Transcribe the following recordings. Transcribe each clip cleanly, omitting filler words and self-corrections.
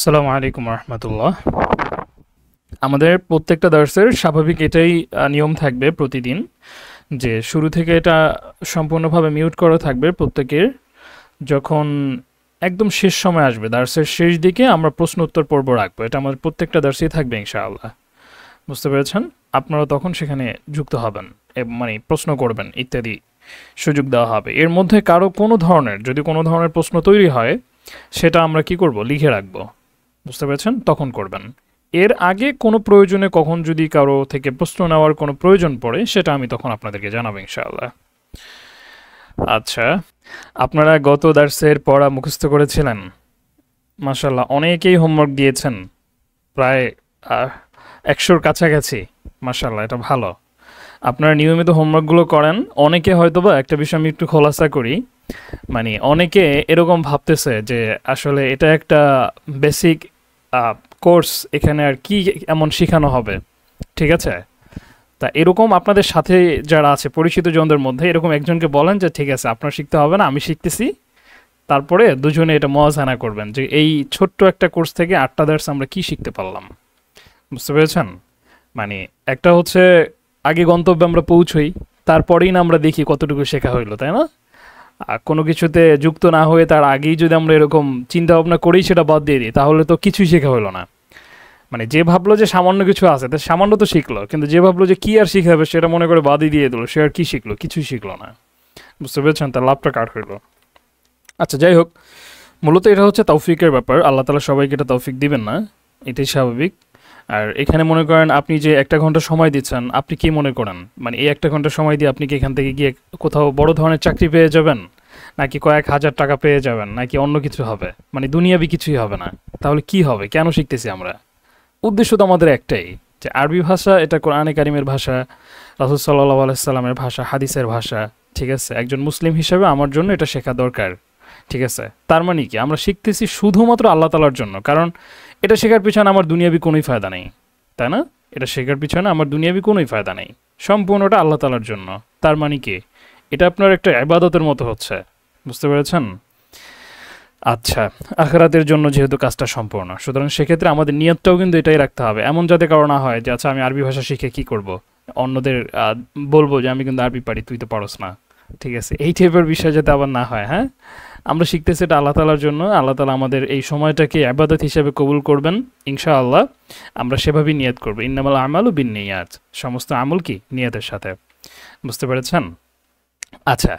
আসসালামু আলাইকুম রহমতুল্লাহ। আমাদের প্রত্যেকটা দার্সের স্বাভাবিক এটাই নিয়ম থাকবে প্রতিদিন, যে শুরু থেকে এটা সম্পূর্ণভাবে মিউট করা থাকবে প্রত্যেকের। যখন একদম শেষ সময় আসবে, দার্সের শেষ দিকে আমরা প্রশ্ন উত্তর পর্ব রাখবো। এটা আমাদের প্রত্যেকটা দার্সেই থাকবে ইনশাআল্লাহ। বুঝতে পেরেছেন? আপনারা তখন সেখানে যুক্ত হবেন, মানে প্রশ্ন করবেন ইত্যাদি সুযোগ দেওয়া হবে। এর মধ্যে কারো কোনো ধরনের যদি কোনো ধরনের প্রশ্ন তৈরি হয়, সেটা আমরা কি করব, লিখে রাখবো। বুঝতে পেরেছেন? তখন করবেন। এর আগে কোনো প্রয়োজনে কখন যদি কারো থেকে প্রশ্ন নেওয়ার কোনো প্রয়োজন পড়ে, সেটা আমি তখন আপনাদেরকে জানাবো ইনশাআল্লাহ। আচ্ছা, আপনারা গত দার্সের পড়া মুখস্থ করেছিলেন? মাশাআল্লাহ, অনেকেই হোমওয়ার্ক দিয়েছেন, প্রায় 100-র কাছাকাছি। মাশাআল্লাহ, এটা ভালো। আপনারা নিয়মিত হোমওয়ার্কগুলো করেন। অনেকে হয়তোবা একটা বিষয় আমি একটু খোলাসা করি, মানে অনেকে এরকম ভাবতেছে যে আসলে এটা একটা বেসিক কোর্স, এখানে আর কি এমন শেখানো হবে। ঠিক আছে? তা এরকম আপনাদের সাথে যারা আছে পরিচিত জনদের মধ্যে এরকম একজনকে বলেন যে ঠিক আছে, আপনার শিখতে হবে না, আমি শিখতেছি। তারপরে দুজনে এটা মজানা করবেন যে এই ছোট্ট একটা কোর্স থেকে 8টা দার্স আমরা কি শিখতে পারলাম। বুঝতে পেরেছেন? মানে একটা হচ্ছে আগে গন্তব্যে আমরা পৌঁছই, তারপরেই না আমরা দেখি কতটুকু শেখা হইলো, তাই না? আর কোনো কিছুতে যুক্ত না হয়ে তার আগেই যদি আমরা এরকম চিন্তা ভাবনা করেই সেটা বাদ দিয়ে দিই, তাহলে তো কিছুই শেখা হলো না। মানে যে ভাবলো যে সামান্য কিছু আছে, তা সামান্য তো শিখলো, কিন্তু যে ভাবলো যে কি আর শিখাবে সেটা মনে করে বাদই দিয়ে দিল, সে আর কি শিখলো? কিছুই শিখলো না। বুঝতে পেরেছেন? তার লাভটা কার হইলো? আচ্ছা, যাই হোক, মূলত এটা হচ্ছে তৌফিকের ব্যাপার। আল্লাহ তালা সবাইকে এটা তৌফিক দিবেন না, এটাই স্বাভাবিক। আর এখানে মনে করেন আপনি যে 1 ঘন্টা সময় দিচ্ছেন, আপনি কি মনে করেন মানে এই 1 ঘন্টা সময় দিয়ে আপনি কি এখান থেকে গিয়ে কোথাও বড় ধরনের চাকরি পেয়ে যাবেন, নাকি কয়েক হাজার টাকা পেয়ে যাবেন, নাকি অন্য কিছু হবে? মানে দুনিয়াবি কিছুই হবে না। তাহলে কি হবে? কেন শিখতেছি আমরা? উদ্দেশ্য তো আমাদের একটাই, যে আরবি ভাষা এটা কোরআনে কারিমের ভাষা, রাসূল সাল্লাল্লাহু আলাইহি সাল্লামের ভাষা, হাদিসের ভাষা। ঠিক আছে? একজন মুসলিম হিসেবে আমার জন্য এটা শেখা দরকার। ঠিক আছে? তার মানে কি আমরা শিখতেছি শুধুমাত্র আল্লাহ তাআলার জন্য? কারণ এটা শেখার পিছনে আমার দুনিয়াবি কোনোই ফায়দা নেই, তাই না? এটা শেখার পিছনে আমার দুনিয়াবি কোনোই ফায়দা নেই, সম্পূর্ণটা আল্লাহ তাআলার জন্য। তার মানে কি এটা আপনার একটা ইবাদতের মতো হচ্ছে। বুঝতে পেরেছেন? আচ্ছা, আখিরাতের জন্য যেহেতু কাজটা সম্পূর্ণ, সুতরাং সেক্ষেত্রে আমাদের নিয়তটাও কিন্তু এটাই রাখতে হবে। এমন যাতে কারো না হয় যে আচ্ছা আমি আরবি ভাষা শিখে কি করব, অন্যদের বলবো যে আমি কিন্তু আরবি পারি, তুই তো পারস না। ঠিক আছে? এই টাইপের বিষয় যাতে আবার না হয়। হ্যাঁ, আমরা শিখতেছি এটা আল্লাহ তাআলার জন্য। আল্লাহ তাআলা আমাদের এই সময়টাকে ইবাদত হিসেবে কবুল করবেন ইনশাআল্লাহ। আমরা সেভাবেই নিয়ত করব। ইন্নামাল আমালু বিন্নিয়াত, সমস্ত আমল কি নিয়তের সাথে। বুঝতে পেরেছেন? আচ্ছা,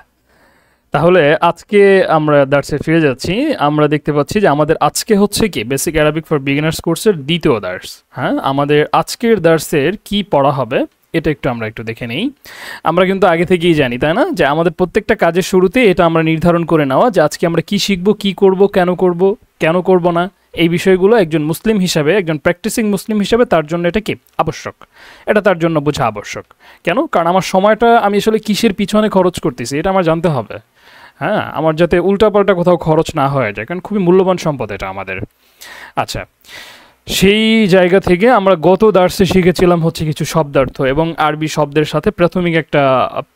তাহলে আজকে আমরা দার্সে ফিরে যাচ্ছি। আমরা দেখতে পাচ্ছি যে আমাদের আজকে হচ্ছে কি বেসিক অ্যারাবিক ফর বিগিনার্স কোর্সের দ্বিতীয় দার্স। হ্যাঁ, আমাদের আজকের দার্সের কি পড়া হবে এটা আমরা একটু দেখে নেই। আমরা কিন্তু আগে থেকেই জানি, তাই না, যে আমাদের প্রত্যেকটা কাজের শুরুতে এটা আমরা নির্ধারণ করে নেওয়া যে আজকে আমরা কি শিখব, কি করব, কেন করব না। এই বিষয়গুলো একজন মুসলিম হিসাবে, একজন প্র্যাকটিসিং মুসলিম হিসাবে তার জন্য এটা কি আবশ্যক, এটা তার জন্য বোঝা আবশ্যক। কেন? কারণ আমার সময়টা আমি আসলে কিসের পিছনে খরচ করতেছি এটা আমার জানতে হবে। হ্যাঁ, আমার যাতে উল্টাপাল্টা কোথাও খরচ না হয়ে যায়, কারণ খুবই মূল্যবান সম্পদ এটা আমাদের। আচ্ছা, সেই জায়গা থেকে আমরা গত দার্সে শিখেছিলাম হচ্ছে কিছু শব্দার্থ এবং আরবি শব্দের সাথে প্রাথমিক একটা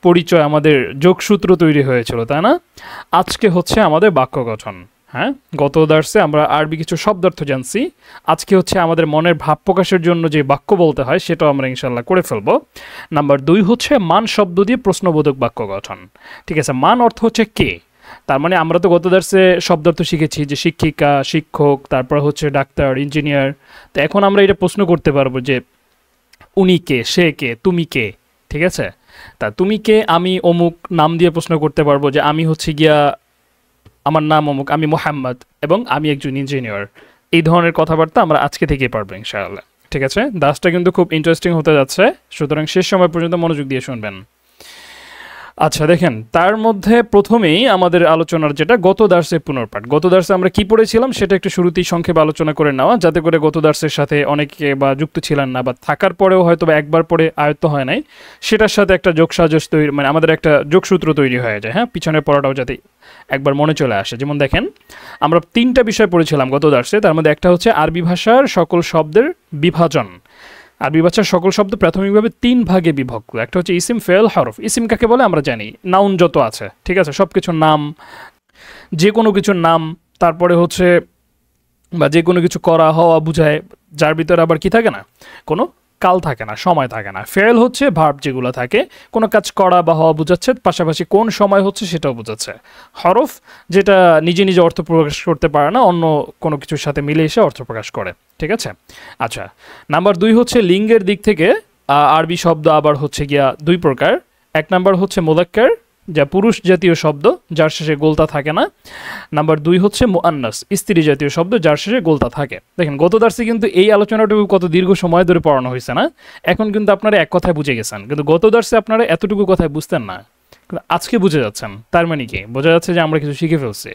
পরিচয়, আমাদের যোগসূত্র তৈরি হয়েছিল, তাই না? আজকে হচ্ছে আমাদের বাক্য গঠন। হ্যাঁ, গত দার্সে আমরা আরবি কিছু শব্দার্থ জানছি। আজকে হচ্ছে আমাদের মনের ভাব প্রকাশের জন্য যে বাক্য বলতে হয় সেটাও আমরা ইনশাল্লাহ করে ফেলবো। নাম্বার 2 হচ্ছে মান শব্দ দিয়ে প্রশ্নবোধক বাক্য গঠন। ঠিক আছে? মান অর্থ হচ্ছে কে। তার মানে আমরা তো গত দার্সে শব্দার্থ শিখেছি যে শিক্ষিকা, শিক্ষক, তারপর হচ্ছে ডাক্তার, ইঞ্জিনিয়ার। তো এখন আমরা এটা প্রশ্ন করতে পারবো যে উনি কে, সে কে, তুমি কে। ঠিক আছে? তা তুমি কে, আমি অমুক নাম দিয়ে প্রশ্ন করতে পারবো যে আমি হচ্ছে গিয়া, আমার নাম অমুক, আমি মোহাম্মদ এবং আমি একজন ইঞ্জিনিয়ার। এই ধরনের কথাবার্তা আমরা আজকে থেকেই পারবো ইনশাআল্লাহ। ঠিক আছে? দাসটা কিন্তু খুব ইন্টারেস্টিং হতে যাচ্ছে, সুতরাং শেষ সময় পর্যন্ত মনোযোগ দিয়ে শুনবেন। আচ্ছা, দেখেন, তার মধ্যে প্রথমেই আমাদের আলোচনার যেটা গত দার্সের পুনর্পাঠ। গত দার্সে আমরা কি পড়েছিলাম সেটা একটু শুরুতেই সংক্ষেপে আলোচনা করে নেওয়া, যাতে করে গত দার্সের সাথে অনেকে বা যুক্ত ছিলেন না, বা থাকার পরেও হয়তো বা একবার পরে আয়ত্ত হয় নাই, সেটার সাথে একটা যোগসাজশ তৈরি, মানে আমাদের একটা যোগসূত্র তৈরি হয়ে যায়। হ্যাঁ, পিছনের পড়াটাও যাতে একবার মনে চলে আসে। যেমন দেখেন, আমরা 3টা বিষয় পড়েছিলাম গত দার্সে। তার মধ্যে একটা হচ্ছে আরবি ভাষার সকল শব্দের বিভাজন। আরবি ভাষার সকল শব্দ প্রাথমিকভাবে 3 ভাগে বিভক্ত। একটা হচ্ছে ইসিম, ফেল, হরফ। ইসিম কাকে বলে আমরা জানি, নাউন যত আছে। ঠিক আছে? সব কিছুর নাম, যে কোনো কিছুর নাম। তারপরে হচ্ছে বা যে কোনো কিছু করা হওয়া বুঝায়, যার ভিতরে আবার কি থাকে না, কোনো কাল থাকে না, সময় থাকে না। ফেল হচ্ছে ভার্ব যেগুলো থাকে, কোনো কাজ করা বা হওয়া বোঝাচ্ছে, পাশাপাশি কোন সময় হচ্ছে সেটাও বোঝাচ্ছে। হরফ যেটা নিজে নিজে অর্থ প্রকাশ করতে পারে না, অন্য কোনো কিছুর সাথে মিলে এসে অর্থ প্রকাশ করে। ঠিক আছে। আচ্ছা, নাম্বার 2 হচ্ছে লিঙ্গের দিক থেকে আরবি শব্দ আবার হচ্ছে গিয়া 2 প্রকার। 1 নাম্বার হচ্ছে মুযাক্কার, যা পুরুষ জাতীয় শব্দ যার শেষে গোলতা থাকে না। নাম্বার 2 হচ্ছে মুআন্নাস, স্ত্রী জাতীয় শব্দ যার শেষে গোলতা থাকে। দেখেন গত দার্সে কিন্তু এই আলোচনাটুকু কত দীর্ঘ সময় ধরে পড়ানো হয়েছে না, এখন কিন্তু আপনারা এক কথায় বুঝে গেছেন, কিন্তু গত দার্সে আপনারা এতটুকু কথায় বুঝতেন না, কিন্তু আজকে বুঝে যাচ্ছেন। তার মানে কি বোঝা যাচ্ছে যে আমরা কিছু শিখে ফেলছি,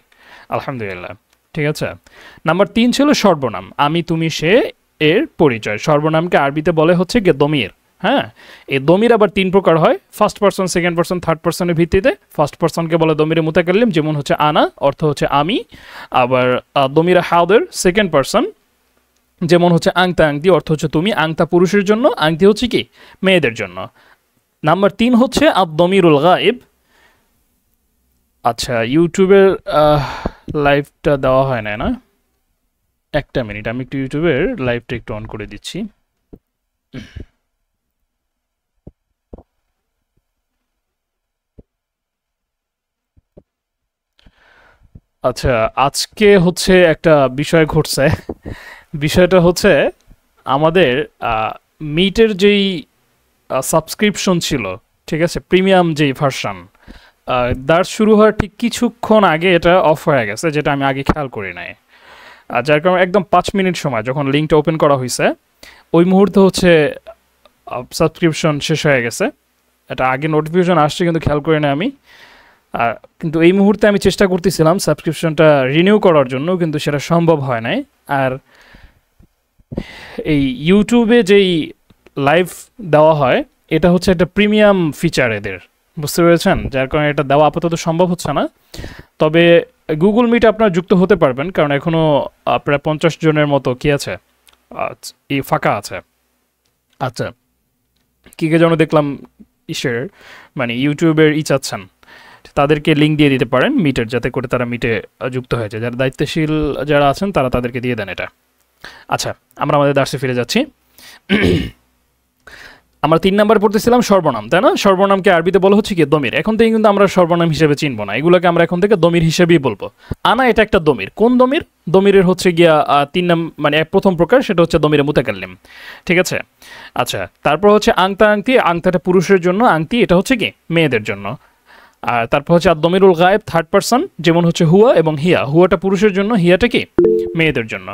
আলহামদুলিল্লাহ। ঠিক আছে। নাম্বার 3 ছিল সর্বনাম, আমি তুমি সে এর পরিচয়। সর্বনামকে আরবিতে বলে হচ্ছে গিয়ে দমির। হ্যাঁ, এই দমির আবার 3 প্রকার হয়, first person, second person, third পারসনের ভিত্তিতে। ফার্স্ট পারসনকে বলে দমিরে মুতাকাল্লিম, যেমন হচ্ছে আনা, অর্থ হচ্ছে আমি। আবার দমিরে হাউদের সেকেন্ড পারসন, যেমন হচ্ছে আংতা আংতি, অর্থ হচ্ছে তুমি। আংতা পুরুষের জন্য, আংতি হচ্ছে কি মেয়েদের জন্য। নাম্বার 3 হচ্ছে আদ-দমিরুল গায়েব। আচ্ছা, ইউটিউবের লাইভটা দেওয়া হয় না, না? একটা মিনিট, আমি একটু ইউটিউবের লাইভটা একটু অন করে দিচ্ছি। আচ্ছা, আজকে হচ্ছে একটা বিষয় ঘটছে। বিষয়টা হচ্ছে আমাদের মিটের যেই সাবস্ক্রিপশন ছিল, ঠিক আছে, প্রিমিয়াম যেই ভার্সন, তার শুরু হওয়ার ঠিক কিছুক্ষণ আগে এটা অফ হয়ে গেছে, যেটা আমি আগে খেয়াল করি নাই। যার কারণে একদম 5 মিনিট সময় যখন লিঙ্কটা ওপেন করা হয়েছে, ওই মুহূর্তে হচ্ছে সাবস্ক্রিপশন শেষ হয়ে গেছে। এটা আগে নোটিফিকেশন আসছে কিন্তু খেয়াল করি না আমি। কিন্তু এই মুহূর্তে আমি চেষ্টা করতেছিলাম সাবস্ক্রিপশনটা রিনিউ করার জন্য, কিন্তু সেটা সম্ভব হয় নাই। আর এই ইউটিউবে যেই লাইভ দেওয়া হয়, এটা হচ্ছে একটা প্রিমিয়াম ফিচার এদের, বুঝতে পেরেছেন? যার কারণে এটা দেওয়া আপাতত সম্ভব হচ্ছে না। তবে গুগল মিট আপনারা যুক্ত হতে পারবেন, কারণ এখনও প্রায় 50 জনের মতো কি আছে, এই ফাঁকা আছে। আচ্ছা, কী কে যেন দেখলাম ইসের, মানে ইউটিউবের চাচ্ছেন, তাদেরকে লিঙ্ক দিয়ে দিতে পারেন মিটের, যাতে করে তারা মিটে যুক্ত হয়েছে। যারা দায়িত্বশীল যারা আছেন তারা তাদেরকে দিয়ে দেন এটা। আচ্ছা, আমরা আমাদের দার্সে ফিরে যাচ্ছি। আমরা 3 নাম্বার পড়তেছিলাম সর্বনাম, তাই না? সর্বনামকে আরবিতে বলা হচ্ছে কি দমির। এখন থেকে কিন্তু আমরা সর্বনাম হিসেবে চিনবো না, এগুলোকে আমরা এখন থেকে দমির হিসেবেই বলবো। আনা এটা একটা দমির। কোন দমির? দমিরের হচ্ছে গিয়া 3 মানে প্রথম প্রকার, সেটা হচ্ছে দমিরে মুতাকাল্লিম। ঠিক আছে। আচ্ছা, তারপর হচ্ছে আংতা আংতি, আংতাটা পুরুষের জন্য, আংতি এটা হচ্ছে কি মেয়েদের জন্য। আর তারপর হচ্ছে আদ-দমিরুল গায়েব থার্ড পারসন, যেমন হচ্ছে হুয়া এবং হিয়া। হুয়াটা পুরুষের জন্য, হিয়াটা কি মেয়েদের জন্য।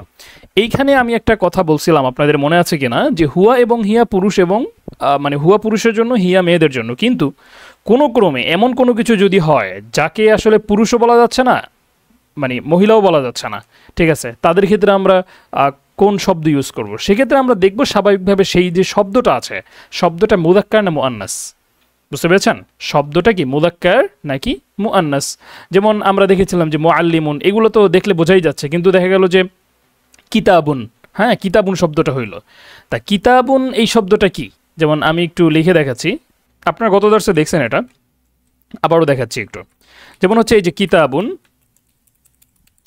এইখানে আমি একটা কথা বলছিলাম, আপনাদের মনে আছে কিনা, যে হুয়া এবং হিয়া পুরুষ এবং মানে হুয়া পুরুষের জন্য, হিয়া মেয়েদের জন্য। কিন্তু কোনো ক্রমে এমন কোনো কিছু যদি হয় যাকে আসলে পুরুষও বলা যাচ্ছে না, মানে মহিলাও বলা যাচ্ছে না, ঠিক আছে, তাদের ক্ষেত্রে আমরা কোন শব্দ ইউজ করব? সেক্ষেত্রে আমরা দেখব স্বাভাবিকভাবে সেই যে শব্দটা আছে, শব্দটা মুযাক্কার না মুআন্নাস। বুঝতে পেরেছেন? শব্দটা কি মুযাক্কার নাকি মুআন্নাস? যেমন আমরা দেখেছিলাম যে মুআল্লিমুন, এগুলো তো দেখলে বোঝাই যাচ্ছে, কিন্তু দেখা গেল যে কিতাবুন, হ্যাঁ কিতাবুন শব্দটা হইল। তা কিতাবুন এই শব্দটা কি? যেমন আমি একটু লিখে দেখাচ্ছি, আপনার গত দর্শে দেখছেন, এটা আবারও দেখাচ্ছি একটু। যেমন হচ্ছে এই যে কিতাবুন,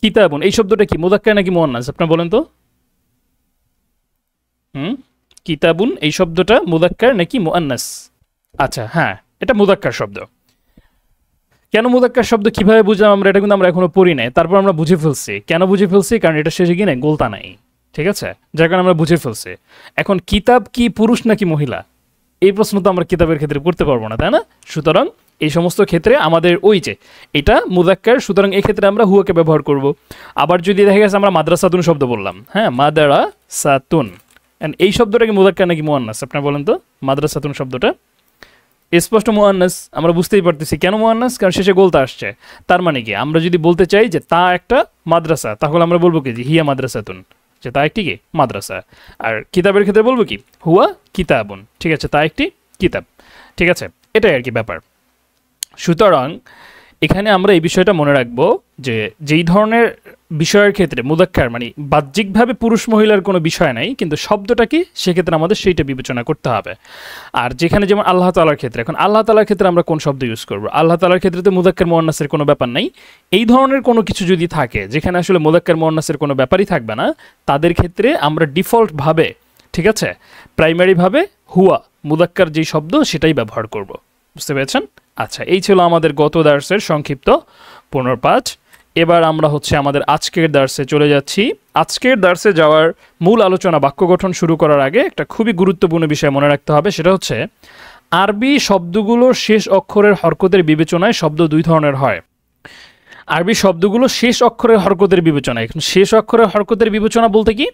কিতাবুন এই শব্দটা কি মুযাক্কার নাকি মুআন্নাস? আপনার বলেন তো। কিতাবুন এই শব্দটা মুযাক্কার নাকি মুআন্নাস? আচ্ছা, হ্যাঁ এটা মুযাক্কার শব্দ। কেন মুযাক্কার শব্দ কিভাবে বুঝলাম আমরা? এটা কিন্তু আমরা এখনো পড়ি নাই, তারপর আমরা বুঝে ফেলছি। কেন বুঝে ফেলছি? কারণ এটা শেষে গিয়ে গোলতা নাই, ঠিক আছে, যার কারণে আমরা বুঝে ফেলছি। এখন কিতাব কি পুরুষ নাকি মহিলা, এই প্রশ্ন তো আমরা কিতাবের ক্ষেত্রে করতে পারবো না, তাই না? সুতরাং এই সমস্ত ক্ষেত্রে আমাদের ওই যে এটা মুযাক্কার, সুতরাং এই ক্ষেত্রে আমরা হুয়াকে ব্যবহার করব। আবার যদি দেখা গেছে আমরা মাদ্রাসাতুন শব্দ বললাম, হ্যাঁ মাদ্রাসাতুন, এই শব্দটা কি মুযাক্কার নাকি মুআন্নাস? আপনারা বলেন তো। মাদ্রাসাতুন শব্দটা স্পষ্ট মুআন্নাস, আমরা বুঝতেই পারতেছি কেন মুআন্নাস, কারণ শেষে গোলতা আসছে। তার মানে কি, আমরা যদি বলতে চাই যে তা একটা মাদ্রাসা, তাহলে আমরা বলবো কি যে হিয়া মাদ্রাসাতুন, যে তা একটি কি মাদ্রাসা। আর কিতাবের ক্ষেত্রে বলবো কি হুয়া কিতাবুন, ঠিক আছে, তা একটি কিতাব, ঠিক আছে, এটাই আর কি ব্যাপার। সুতরাং এখানে আমরা এই বিষয়টা মনে রাখবো যে যেই ধরনের বিষয়ের ক্ষেত্রে মুদাক্কার মানে বাহ্যিকভাবে পুরুষ মহিলার কোনো বিষয় নাই, কিন্তু শব্দটা কি সেক্ষেত্রে আমাদের সেইটা বিবেচনা করতে হবে। আর যেখানে যেমন আল্লাহ তাআলার ক্ষেত্রে, এখন আল্লাহ তাআলার ক্ষেত্রে আমরা কোন শব্দ ইউজ করব? আল্লাহ তাআলার ক্ষেত্রে তো মুদাক্কার মুআন্নাসের কোনো ব্যাপার নাই। এই ধরনের কোনো কিছু যদি থাকে যেখানে আসলে মুদাক্কার মুআন্নাসের কোনো ব্যাপারই থাকবে না, তাদের ক্ষেত্রে আমরা ডিফল্টভাবে, ঠিক আছে, প্রাইমারিভাবে হুয়া মুদাক্কার যেই শব্দ সেটাই ব্যবহার করব। বুঝতে পেরেছেন? আচ্ছা, এই ছিল আমাদের গত দার্সের সংক্ষিপ্ত পুনর্পাঠ। এবার আমরা হচ্ছে আমাদের আজকের দার্সে চলে যাচ্ছি। আজকের দার্সে যাওয়ার মূল আলোচনা, বাক্য গঠন শুরু করার আগে একটা খুবই গুরুত্বপূর্ণ বিষয় মনে রাখতে হবে, সেটা হচ্ছে আরবি শব্দগুলোর শেষ অক্ষরের হরকতের বিবেচনায় শব্দ দুই ধরনের হয়। আরবি শব্দগুলো শেষ অক্ষরের হরকতের বিবেচনায়, এখন শেষ অক্ষরের হরকতের বিবেচনা বলতে কি?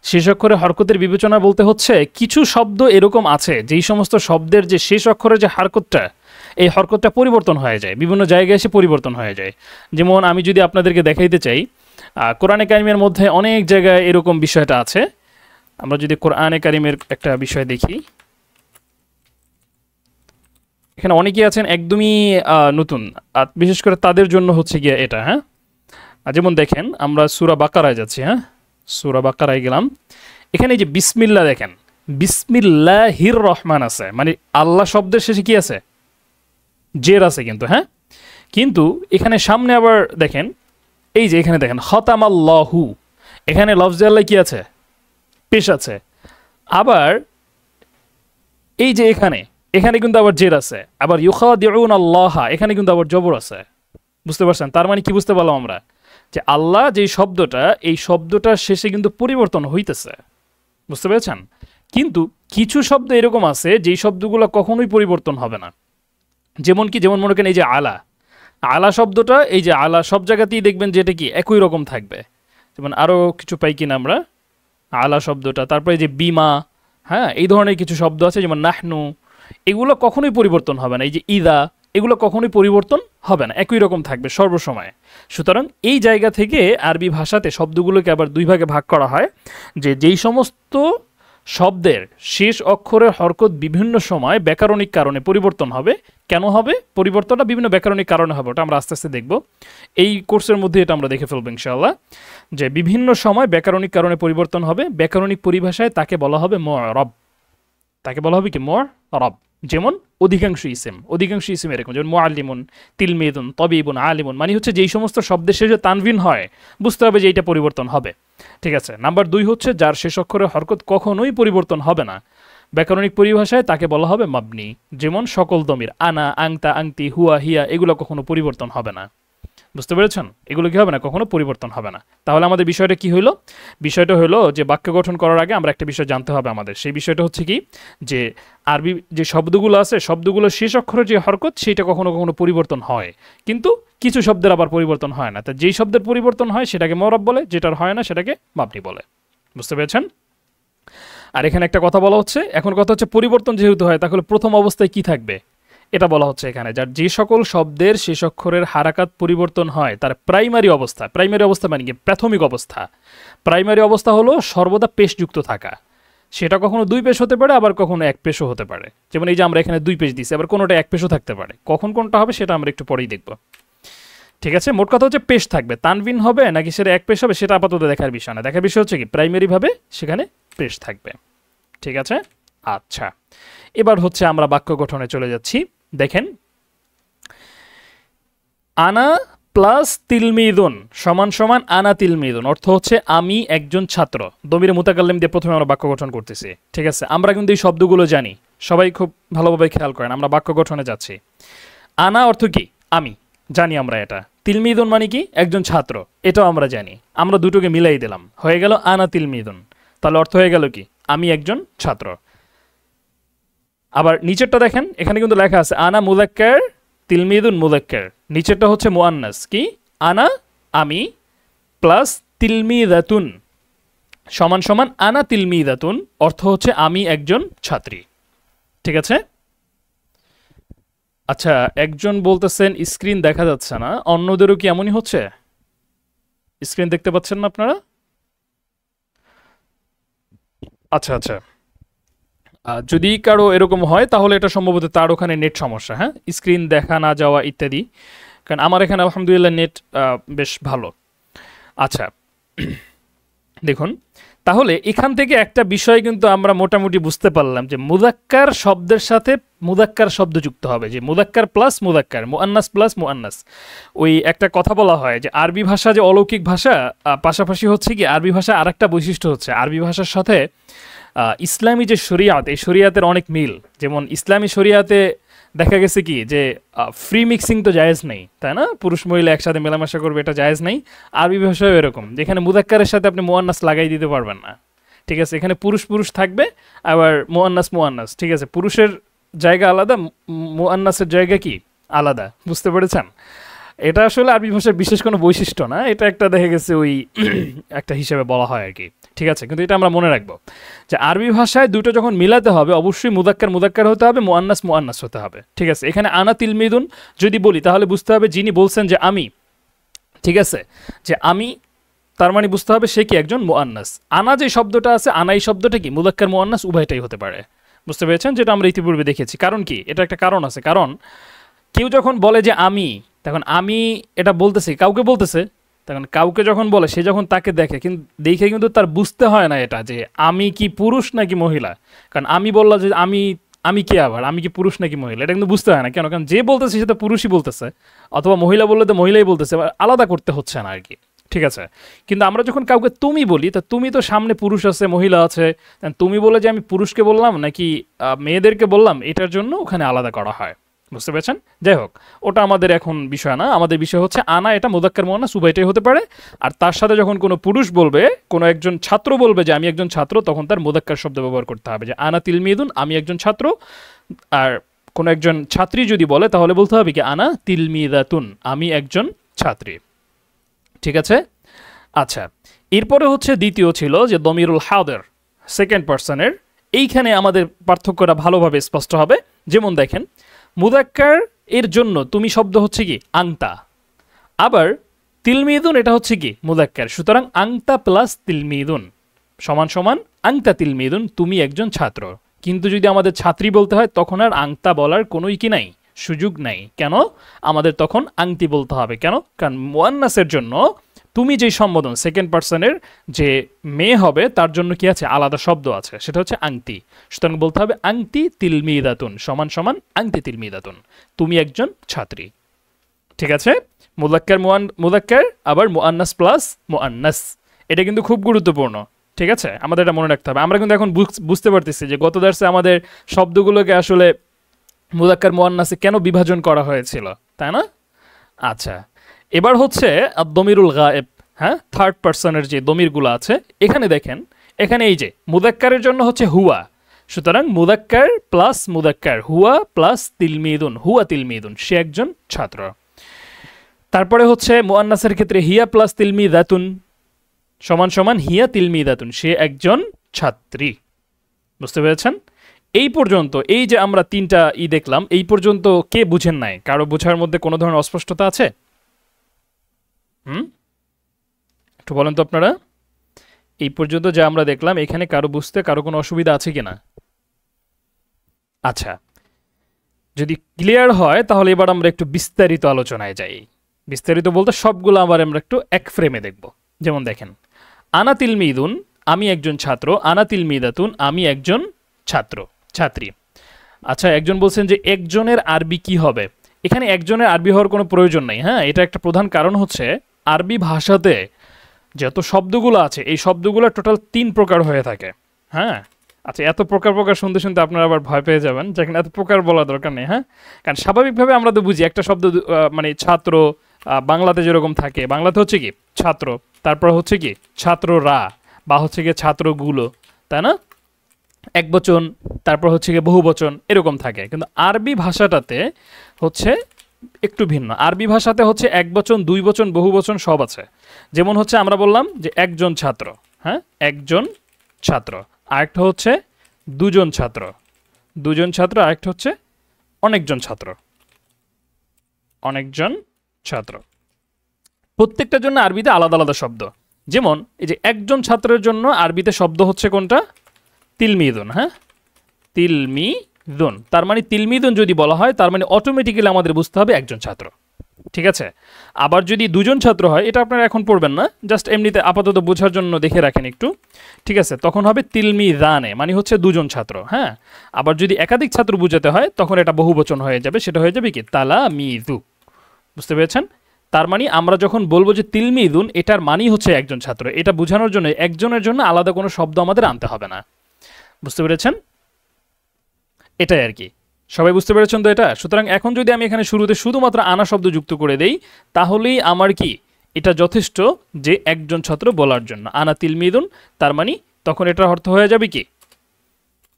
শেষ অক্ষরের হরকতের বিবেচনা বলতে হচ্ছে কিছু শব্দ এরকম আছে যেই সমস্ত শব্দের যে শেষ অক্ষরের যে হরকতটা, এই হরকতটা পরিবর্তন হয়ে যায়, বিভিন্ন জায়গায় এসে পরিবর্তন হয়ে যায়। যেমন আমি যদি আপনাদেরকে দেখাইতে চাই, কোরআনে কারিমের মধ্যে অনেক জায়গায় এরকম বিষয়টা আছে। আমরা যদি কোরআনে কারিমের একটা বিষয় দেখি, এখানে অনেকেই আছেন একদমই নতুন, বিশেষ করে তাদের জন্য হচ্ছে গিয়ে এটা, হ্যাঁ। যেমন দেখেন আমরা সূরা বাকারায় যাচ্ছি, হ্যাঁ, সূরা বাকারায় গেলাম। এখানে এই যে বিসমিল্লাহ দেখেন, বিসমিল্লাহির রহমান আছে, মানে আল্লাহ শব্দের শেষে কি আছে? জের আছে কিন্তু, হ্যাঁ। কিন্তু এখানে সামনে আবার দেখেন, এই যে এখানে দেখেন খতামাল্লাহু, এখানে লফজে আল্লাহ কি আছে? পেশ আছে। আবার এই যে এখানে এখানে কিন্তু আবার জের আছে। আবার ইউখাদিউন আল্লাহ, এখানে কিন্তু আবার জবর আছে। বুঝতে পারছেন? তার মানে কি বুঝতে পারলাম আমরা? যে আল্লাহ যেই শব্দটা, এই শব্দটার শেষে কিন্তু পরিবর্তন হইতেছে। বুঝতে পেরেছেন? কিন্তু কিছু শব্দ এরকম আছে যেই শব্দগুলো কখনোই পরিবর্তন হবে না। যেমন কি? যেমন মনে করেন এই যে আলা, আলা শব্দটা, এই যে আলা সব জায়গাতেই দেখবেন যে এটা কি একই রকম থাকবে। যেমন আরও কিছু পাই কিনা আমরা আলা শব্দটা, তারপরে এই যে বিমা, হ্যাঁ, এই ধরনের কিছু শব্দ আছে যেমন নাহনু, এগুলো কখনোই পরিবর্তন হবে না। এই যে ইদা, এগুলো কখনোই পরিবর্তন হবে না, একই রকম থাকবে সর্বসময়। সুতরাং এই জায়গা থেকে আরবি ভাষাতে শব্দগুলোকে আবার দুই ভাগে ভাগ করা হয়, যে যেই সমস্ত শব্দের শেষ অক্ষরের হরকত বিভিন্ন সময় ব্যাকরণিক কারণে পরিবর্তন হবে। কেন হবে পরিবর্তনটা? বিভিন্ন ব্যাকরণিক কারণে হবে, ওটা আমরা আস্তে আস্তে দেখব। এই কোর্সের মধ্যে এটা আমরা দেখে ফেলবো ইনশাআল্লাহ, যে বিভিন্ন সময় ব্যাকরণিক কারণে পরিবর্তন হবে। ব্যাকরণিক পরিভাষায় তাকে বলা হবে মু'রাব, তাকে বলা হবে কি? মু'রাব। যেমন অধিকাংশ ইসিম, অধিকাংশ ইসিম এরকম, যেমন মুআল্লিমুন, তিলমিদুন, তবিবুন, আলিমুন, মানে হচ্ছে যেই সমস্ত শব্দের শেষে তানভিন হয় বুঝতে হবে যে এইটা পরিবর্তন হবে। ঠিক আছে। নাম্বার 2 হচ্ছে যার শেষ অক্ষরের হরকত কখনোই পরিবর্তন হবে না, ব্যাকরণিক পরিভাষায় তাকে বলা হবে মাবনি। যেমন সকল দমির, আনা, আংতা, আংতি, হুয়া, হিয়া, এগুলো কখনো পরিবর্তন হবে না। বুঝতে পেরেছেন? এগুলো কি হবে না? কখনো পরিবর্তন হবে না। তাহলে আমাদের বিষয়টা কি হইলো? বিষয়টা হলো যে বাক্য গঠন করার আগে আমরা একটা বিষয় জানতে হবে আমাদের। সেই বিষয়টা হচ্ছে কি, যে আরবি যে শব্দগুলো আছে, শব্দগুলোর শেষ অক্ষরের যে হরকত সেটা কখনো কখনো পরিবর্তন হয়, কিন্তু কিছু শব্দের আবার পরিবর্তন হয় না। তা যেই শব্দের পরিবর্তন হয় সেটাকে মু'রাব বলে, যেটার হয় না সেটাকে মাবনি বলে। বুঝতে পেরেছেন? আর এখানে একটা কথা বলা হচ্ছে, এখন কথা হচ্ছে পরিবর্তন যেহেতু হয় তাহলে প্রথম অবস্থায় কি থাকবে এটা বলা হচ্ছে এখানে। যার যে সকল শব্দের শেষ অক্ষরের হারাকাত পরিবর্তন হয় তার প্রাইমারি অবস্থা, প্রাইমারি অবস্থা মানে কি? প্রাথমিক অবস্থা। প্রাইমারি অবস্থা হলো সর্বদা পেশযুক্ত থাকা। সেটা কখনো 2 পেশ হতে পারে, আবার কখনো 1 পেশও হতে পারে। যেমন এই যে আমরা এখানে 2 পেশ দিচ্ছি, আবার কোনোটা 1 পেশও থাকতে পারে। কখন কোনটা হবে সেটা আমরা একটু পরেই দেখব। ঠিক আছে। মোট কথা হচ্ছে পেশ থাকবে, তানভিন হবে নাকি সেটা 1 পেশ হবে সেটা আপাতত দেখার বিষয় না। দেখার বিষয় হচ্ছে কি প্রাইমারি ভাবে সেখানে পেশ থাকবে। ঠিক আছে। আচ্ছা, এবার হচ্ছে আমরা বাক্য গঠনে চলে যাচ্ছি। দেখেন, আনা প্লাস তিলমিদুন সমান সমান আনা তিলমিদুন, অর্থ হচ্ছে আমি একজন ছাত্র। দমিরে মুতাকাল্লিম দিয়ে প্রথমে আমরা বাক্য গঠন করতেছি। ঠিক আছে। আমরা কিন্তু এই শব্দগুলো জানি, সবাই খুব ভালোভাবে খেয়াল করেন। আমরা বাক্য গঠনে যাচ্ছি। আনা অর্থ কি? আমি, জানি আমরা এটা। তিলমিদুন মানে কি? একজন ছাত্র, এটাও আমরা জানি। আমরা দুটোকে মিলাই দিলাম, হয়ে গেল আনা তিলমিদুন। তাহলে অর্থ হয়ে গেল কি? আমি একজন ছাত্র। আবার নিচেরটা দেখেন, এখানে কিন্তু লেখা আছে আনা মুযাক্কার তিলমিদুন মুযাক্কার। নিচেরটা হচ্ছে মুআন্নাস। কি? আনা আমি প্লাস তিলমিদাতুন সমান সমান আনা তিলমিদাতুন, অর্থ হচ্ছে আমি একজন ছাত্রী। ঠিক আছে। আচ্ছা, একজন বলতেছেন স্ক্রিন দেখা যাচ্ছে না, অন্যদেরও কি এমনই হচ্ছে? স্ক্রিন দেখতে পাচ্ছেন না আপনারা? আচ্ছা আচ্ছা, যদি কারো এরকম হয় তাহলে এটা সম্ভবত তার ওখানে নেট সমস্যা, হ্যাঁ, স্ক্রিন দেখা না যাওয়া ইত্যাদি। কারণ আমার এখানে আলহামদুলিল্লাহ নেট বেশ ভালো। আচ্ছা, দেখুন তাহলে এখান থেকে একটা বিষয় কিন্তু আমরা মোটামুটি বুঝতে পারলাম যে মুযাক্কার শব্দের সাথে মুযাক্কার শব্দ যুক্ত হবে, যে মুযাক্কার প্লাস মুযাক্কার, মুআন্নাস প্লাস মুআন্নাস। ওই একটা কথা বলা হয় যে আরবি ভাষা যে অলৌকিক ভাষা, পাশাপাশি হচ্ছে কি আরবি ভাষা আরেকটা বৈশিষ্ট্য হচ্ছে আরবি ভাষার সাথে ইসলামী যে শরিয়াত, এই শরিয়াতের অনেক মিল। যেমন ইসলামী শরিয়াতে দেখা গেছে কি যে ফ্রি মিক্সিং তো জায়েজ নেই, তাই না? পুরুষ মহিলা একসাথে মেলামেশা করবে, এটা জায়েজ নেই। আরবি ভাষাও এরকম, যেখানে মুযাক্কারের সাথে আপনি মুআন্নাস লাগাই দিতে পারবেন না, ঠিক আছে? এখানে পুরুষ পুরুষ থাকবে, আবার মুআন্নাস মুআন্নাস, ঠিক আছে? পুরুষের জায়গা আলাদা, মুআন্নাসের জায়গা কি আলাদা, বুঝতে পেরেছেন? এটা আসলে আরবি ভাষার বিশেষ কোনো বৈশিষ্ট্য না, এটা একটা দেখা গেছে ওই একটা হিসেবে বলা হয় আর কি, ঠিক আছে? কিন্তু এটা আমরা মনে রাখবো যে আরবি ভাষায় দুটো যখন মিলাতে হবে অবশ্যই মুযাক্কার মুযাক্কার হতে হবে, মুআন্নাস মুআন্নাস হতে হবে, ঠিক আছে? এখানে আনা তিলমিদুন যদি বলি তাহলে বুঝতে হবে যিনি বলছেন যে আমি, ঠিক আছে, যে আমি, তার মানে বুঝতে হবে সে কি একজন মুআন্নাস। আনা যে শব্দটা আছে, আনা এই শব্দটা কি মুযাক্কার মুআন্নাস উভয়টাই হতে পারে, বুঝতে পেরেছেন? যেটা আমরা ইতিপূর্বে দেখেছি। কারণ কি, এটা একটা কারণ আছে। কারণ কেউ যখন বলে যে আমি, তখন আমি এটা বলতেছে কাউকে বলতেছে, তখন কাউকে যখন বলে সে যখন তাকে দেখে দেখে কিন্তু তার বুঝতে হয় না এটা যে আমি কি পুরুষ নাকি মহিলা। কারণ আমি বললাম যে আমি, আমি কে, আবার আমি কি পুরুষ নাকি মহিলা, এটা কিন্তু বুঝতে হয় না। কেন? কারণ যে বলতেছে সে তো পুরুষই বলতেছে, অথবা মহিলা বললে তো মহিলাই বলতেছে, আলাদা করতে হচ্ছে না আর কি, ঠিক আছে? কিন্তু আমরা যখন কাউকে তুমি বলি, তা তুমি তো সামনে পুরুষ আছে মহিলা আছে, তুমি বলে যে আমি পুরুষকে বললাম নাকি মেয়েদেরকে বললাম, এটার জন্য ওখানে আলাদা করা হয়, বুঝতে পেরেছেন? যাই হোক, ওটা আমাদের এখন বিষয় না। আমাদের বিষয় হচ্ছে আনা, এটা মুযাক্কার মুআন্নাস উভয়টাই হতে পারে। আর তার সাথে যখন কোনো পুরুষ বলবে, কোনো একজন ছাত্র বলবে যে আমি একজন ছাত্র, তখন তার মুযাক্কার শব্দ ব্যবহার করতে হবে, যে আনা তিলমিদুন, আমি একজন ছাত্র। আর কোনো একজন ছাত্রী যদি বলে তাহলে বলতে হবে কি আনা তিলমিদাতুন, আমি একজন ছাত্রী, ঠিক আছে? আচ্ছা, এরপরে হচ্ছে দ্বিতীয় ছিল যে দমিরুল হাদির, সেকেন্ড পারসনের। এইখানে আমাদের পার্থক্যটা ভালোভাবে স্পষ্ট হবে। যেমন দেখেন, মুযাক্কার এর জন্য তুমি শব্দ হচ্ছে কি আংতা, আবার তিলমিদুন এটা হচ্ছে কি মুযাক্কার। সুতরাং আংতা প্লাস তিলমিদুন সমান সমান আংতা তিলমিদুন, তুমি একজন ছাত্র। কিন্তু যদি আমাদের ছাত্রী বলতে হয় তখন আর আংতা বলার কোনোই কি নাই, সুযোগ নাই। কেন? আমাদের তখন আংতি বলতে হবে। কেন? কারণ মুআন্নাসের জন্য তুমি যেই সম্বোধন সেকেন্ড পারসনের যে মেয়ে হবে তার জন্য কি আছে, আলাদা শব্দ আছে, সেটা হচ্ছে আংতি। সুতরাং বলতে হবে আংতি তিলমিদাতুন সমান সমান আংতি তিলমিদাতুন, তুমি একজন ছাত্রী, ঠিক আছে? মুযাক্কার আবার মুআন্নাস প্লাস মুআন্নাস, এটা কিন্তু খুব গুরুত্বপূর্ণ, ঠিক আছে? আমাদের এটা মনে রাখতে হবে। আমরা কিন্তু এখন বুঝতে পারতেছি যে গত দার্সে আমাদের শব্দগুলোকে আসলে মুযাক্কার মুআন্নাসে কেন বিভাজন করা হয়েছিল, তাই না? আচ্ছা, এবার হচ্ছে দমিরুল গায়েব, হ্যাঁ, থার্ড পারসনের যে দমিরগুলো আছে এখানে দেখেন, এখানে এই যে মুযাক্কারের জন্য হচ্ছে হুয়া, সুতরাং মুযাক্কার প্লাস মুযাক্কার, হুয়া প্লাস তিলমিদুন, হুয়া তিলমিদুন, সে একজন ছাত্র। তারপরে হচ্ছে মুআন্নাসের ক্ষেত্রে হিয়া প্লাস তিলমিদাতুন সমান সমান হিয়া তিলমিদাতুন, সে একজন ছাত্রী, বুঝতে পেরেছেন? এই পর্যন্ত এই যে আমরা তিনটা দেখলাম, এই পর্যন্ত কে বুঝেন নাই? কারো বোঝার মধ্যে কোনো ধরনের অস্পষ্টতা আছে? একটু বলেন তো আপনারা, এই পর্যন্ত যা আমরা দেখলাম এখানে কারো বুঝতে কারো কোনো অসুবিধা আছে কিনা? আচ্ছা, যদি ক্লিয়ার হয় তাহলে এবার আমরা একটু বিস্তারিত আলোচনায় যাই। বিস্তারিত বলতে সবগুলো আবার আমরা একটু এক ফ্রেমে দেখব। যেমন দেখেন, আনা তিলমিদুন, আমি একজন ছাত্র, আনা তিলমিদাতুন, আমি একজন ছাত্র ছাত্রী। আচ্ছা, একজন বলছেন যে একজনের আরবি কি হবে? এখানে একজনের আরবি হওয়ার কোনো প্রয়োজন নেই। হ্যাঁ, এটা একটা প্রধান কারণ হচ্ছে আরবি ভাষাতে যত শব্দগুলো আছে এই শব্দগুলো টোটাল 3 প্রকার হয়ে থাকে। হ্যাঁ, আচ্ছা, এত প্রকার শুনতে শুনতে আপনারা আবার ভয় পেয়ে যাবেন, যেখানে এত প্রকার বলা দরকার নেই। হ্যাঁ, কারণ স্বাভাবিকভাবে আমরা তো বুঝি একটা শব্দ মানে ছাত্র, বাংলাতে যেরকম থাকে, বাংলাতে হচ্ছে কি ছাত্র, তারপর হচ্ছে কি ছাত্ররা, বা হচ্ছে কি ছাত্রগুলো, তাই না? একবচন, তারপর হচ্ছে কি বহুবচন, এরকম থাকে। কিন্তু আরবি ভাষাটাতে হচ্ছে একটু ভিন্ন। আরবি ভাষাতে হচ্ছে একবচন, দুই বচন, বহুবচন সব আছে। যেমন হচ্ছে আমরা বললাম যে একজন ছাত্র, হ্যাঁ, একজন ছাত্র। আরেকটা হচ্ছে দুজন ছাত্র, দুজন ছাত্র। আরেকটা হচ্ছে অনেকজন ছাত্র, অনেকজন ছাত্র। প্রত্যেকটার জন্য আরবিতে আলাদা আলাদা শব্দ। যেমন এই যে একজন ছাত্রের জন্য আরবিতে শব্দ হচ্ছে কোনটা? তিলমিদুন। হ্যাঁ, তিলমিদুন। তার মানে তিলমিদুন যদি বলা হয় তার মানে অটোমেটিক্যালি আমাদের বুঝতে হবে একজন ছাত্র। ঠিক আছে। আবার যদি দুজন ছাত্র হয়, এটা আপনারা এখন পড়বেন না, জাস্ট এমনিতে আপাতত বোঝার জন্য দেখে রাখেন একটু, ঠিক আছে, তখন হবে তিলমিদানে, মানে হচ্ছে দুজন ছাত্র। হ্যাঁ, আবার যদি একাধিক ছাত্র বোঝাতে হয় তখন এটা বহুবচন হয়ে যাবে, সেটা হয়ে যাবে কি তালামিযু। বুঝতে পেরেছেন? তার মানে আমরা যখন বলবো যে তিলমিদুন, এটার মানেই হচ্ছে একজন ছাত্র, এটা বোঝানোর জন্য একজনের জন্য আলাদা কোনো শব্দ আমাদের আনতে হবে না। বুঝতে পেরেছেন? এটাই আর কি। সবাই বুঝতে পেরেছেন তো এটা? সুতরাং এখন যদি আমি এখানে শুরুতে শুধুমাত্র আনা শব্দ যুক্ত করে দেই, তাহলেই আমার কি এটা যথেষ্ট যে একজন ছাত্র বলার জন্য। আনা তিলমিদুন, তার মানে তখন এটার অর্থ হয়ে যাবে কি?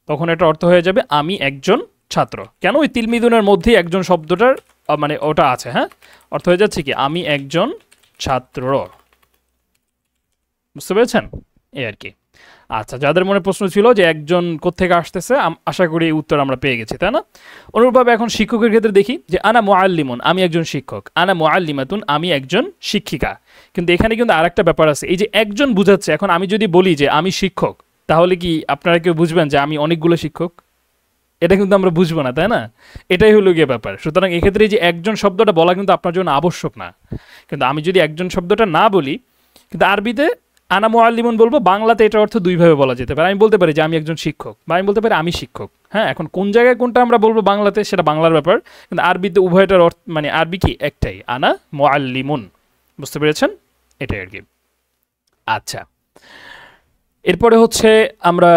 তখন এটার অর্থ হয়ে যাবে আমি একজন ছাত্র। কেন? ওই তিলমিদুনের মধ্যেই একজন শব্দটার মানে ওটা আছে। হ্যাঁ, অর্থ হয়ে যাচ্ছে কি আমি একজন ছাত্র। বুঝতে পেরেছেন? এই আর কি। আচ্ছা, যাদের মনে প্রশ্ন ছিল যে একজন কোত্থেকে আসতেছে, আশা করি এই উত্তর আমরা পেয়ে গেছি, তাই না? অনুরূপভাবে এখন শিক্ষকের ক্ষেত্রে দেখি যে আনা মুআল্লিমুন, আমি একজন শিক্ষক। আনা মুআল্লিমাতুন, আমি একজন শিক্ষিকা। কিন্তু এখানে কিন্তু আরেকটা ব্যাপার আছে, এই যে একজন বুঝাচ্ছে, এখন আমি যদি বলি যে আমি শিক্ষক, তাহলে কি আপনারা কেউ বুঝবেন যে আমি অনেকগুলো শিক্ষক? এটা কিন্তু আমরা বুঝবো না, তাই না? এটাই হলো গিয়ে ব্যাপার। সুতরাং এক্ষেত্রে এই যে একজন শব্দটা বলা কিন্তু আপনার জন্য আবশ্যক না। কিন্তু আমি যদি একজন শব্দটা না বলি, কিন্তু আরবিতে আনা মুআল্লিমুন বলবো, বাংলাতে এটার অর্থ দুইভাবে বলা যেতে পারে। আমি বলতে পারি যে আমি একজন শিক্ষক, বা আমি বলতে পারি আমি শিক্ষক। হ্যাঁ, এখন কোন জায়গায় কোনটা আমরা বলবো বাংলাতে, সেটা বাংলার ব্যাপার, কিন্তু আরবিতে উভয়টার অর্থ মানে আরবি কি একটাই, আনা মুআল্লিমুন। বুঝতে পেরেছেন? এটাই আর কি। আচ্ছা, এরপরে হচ্ছে আমরা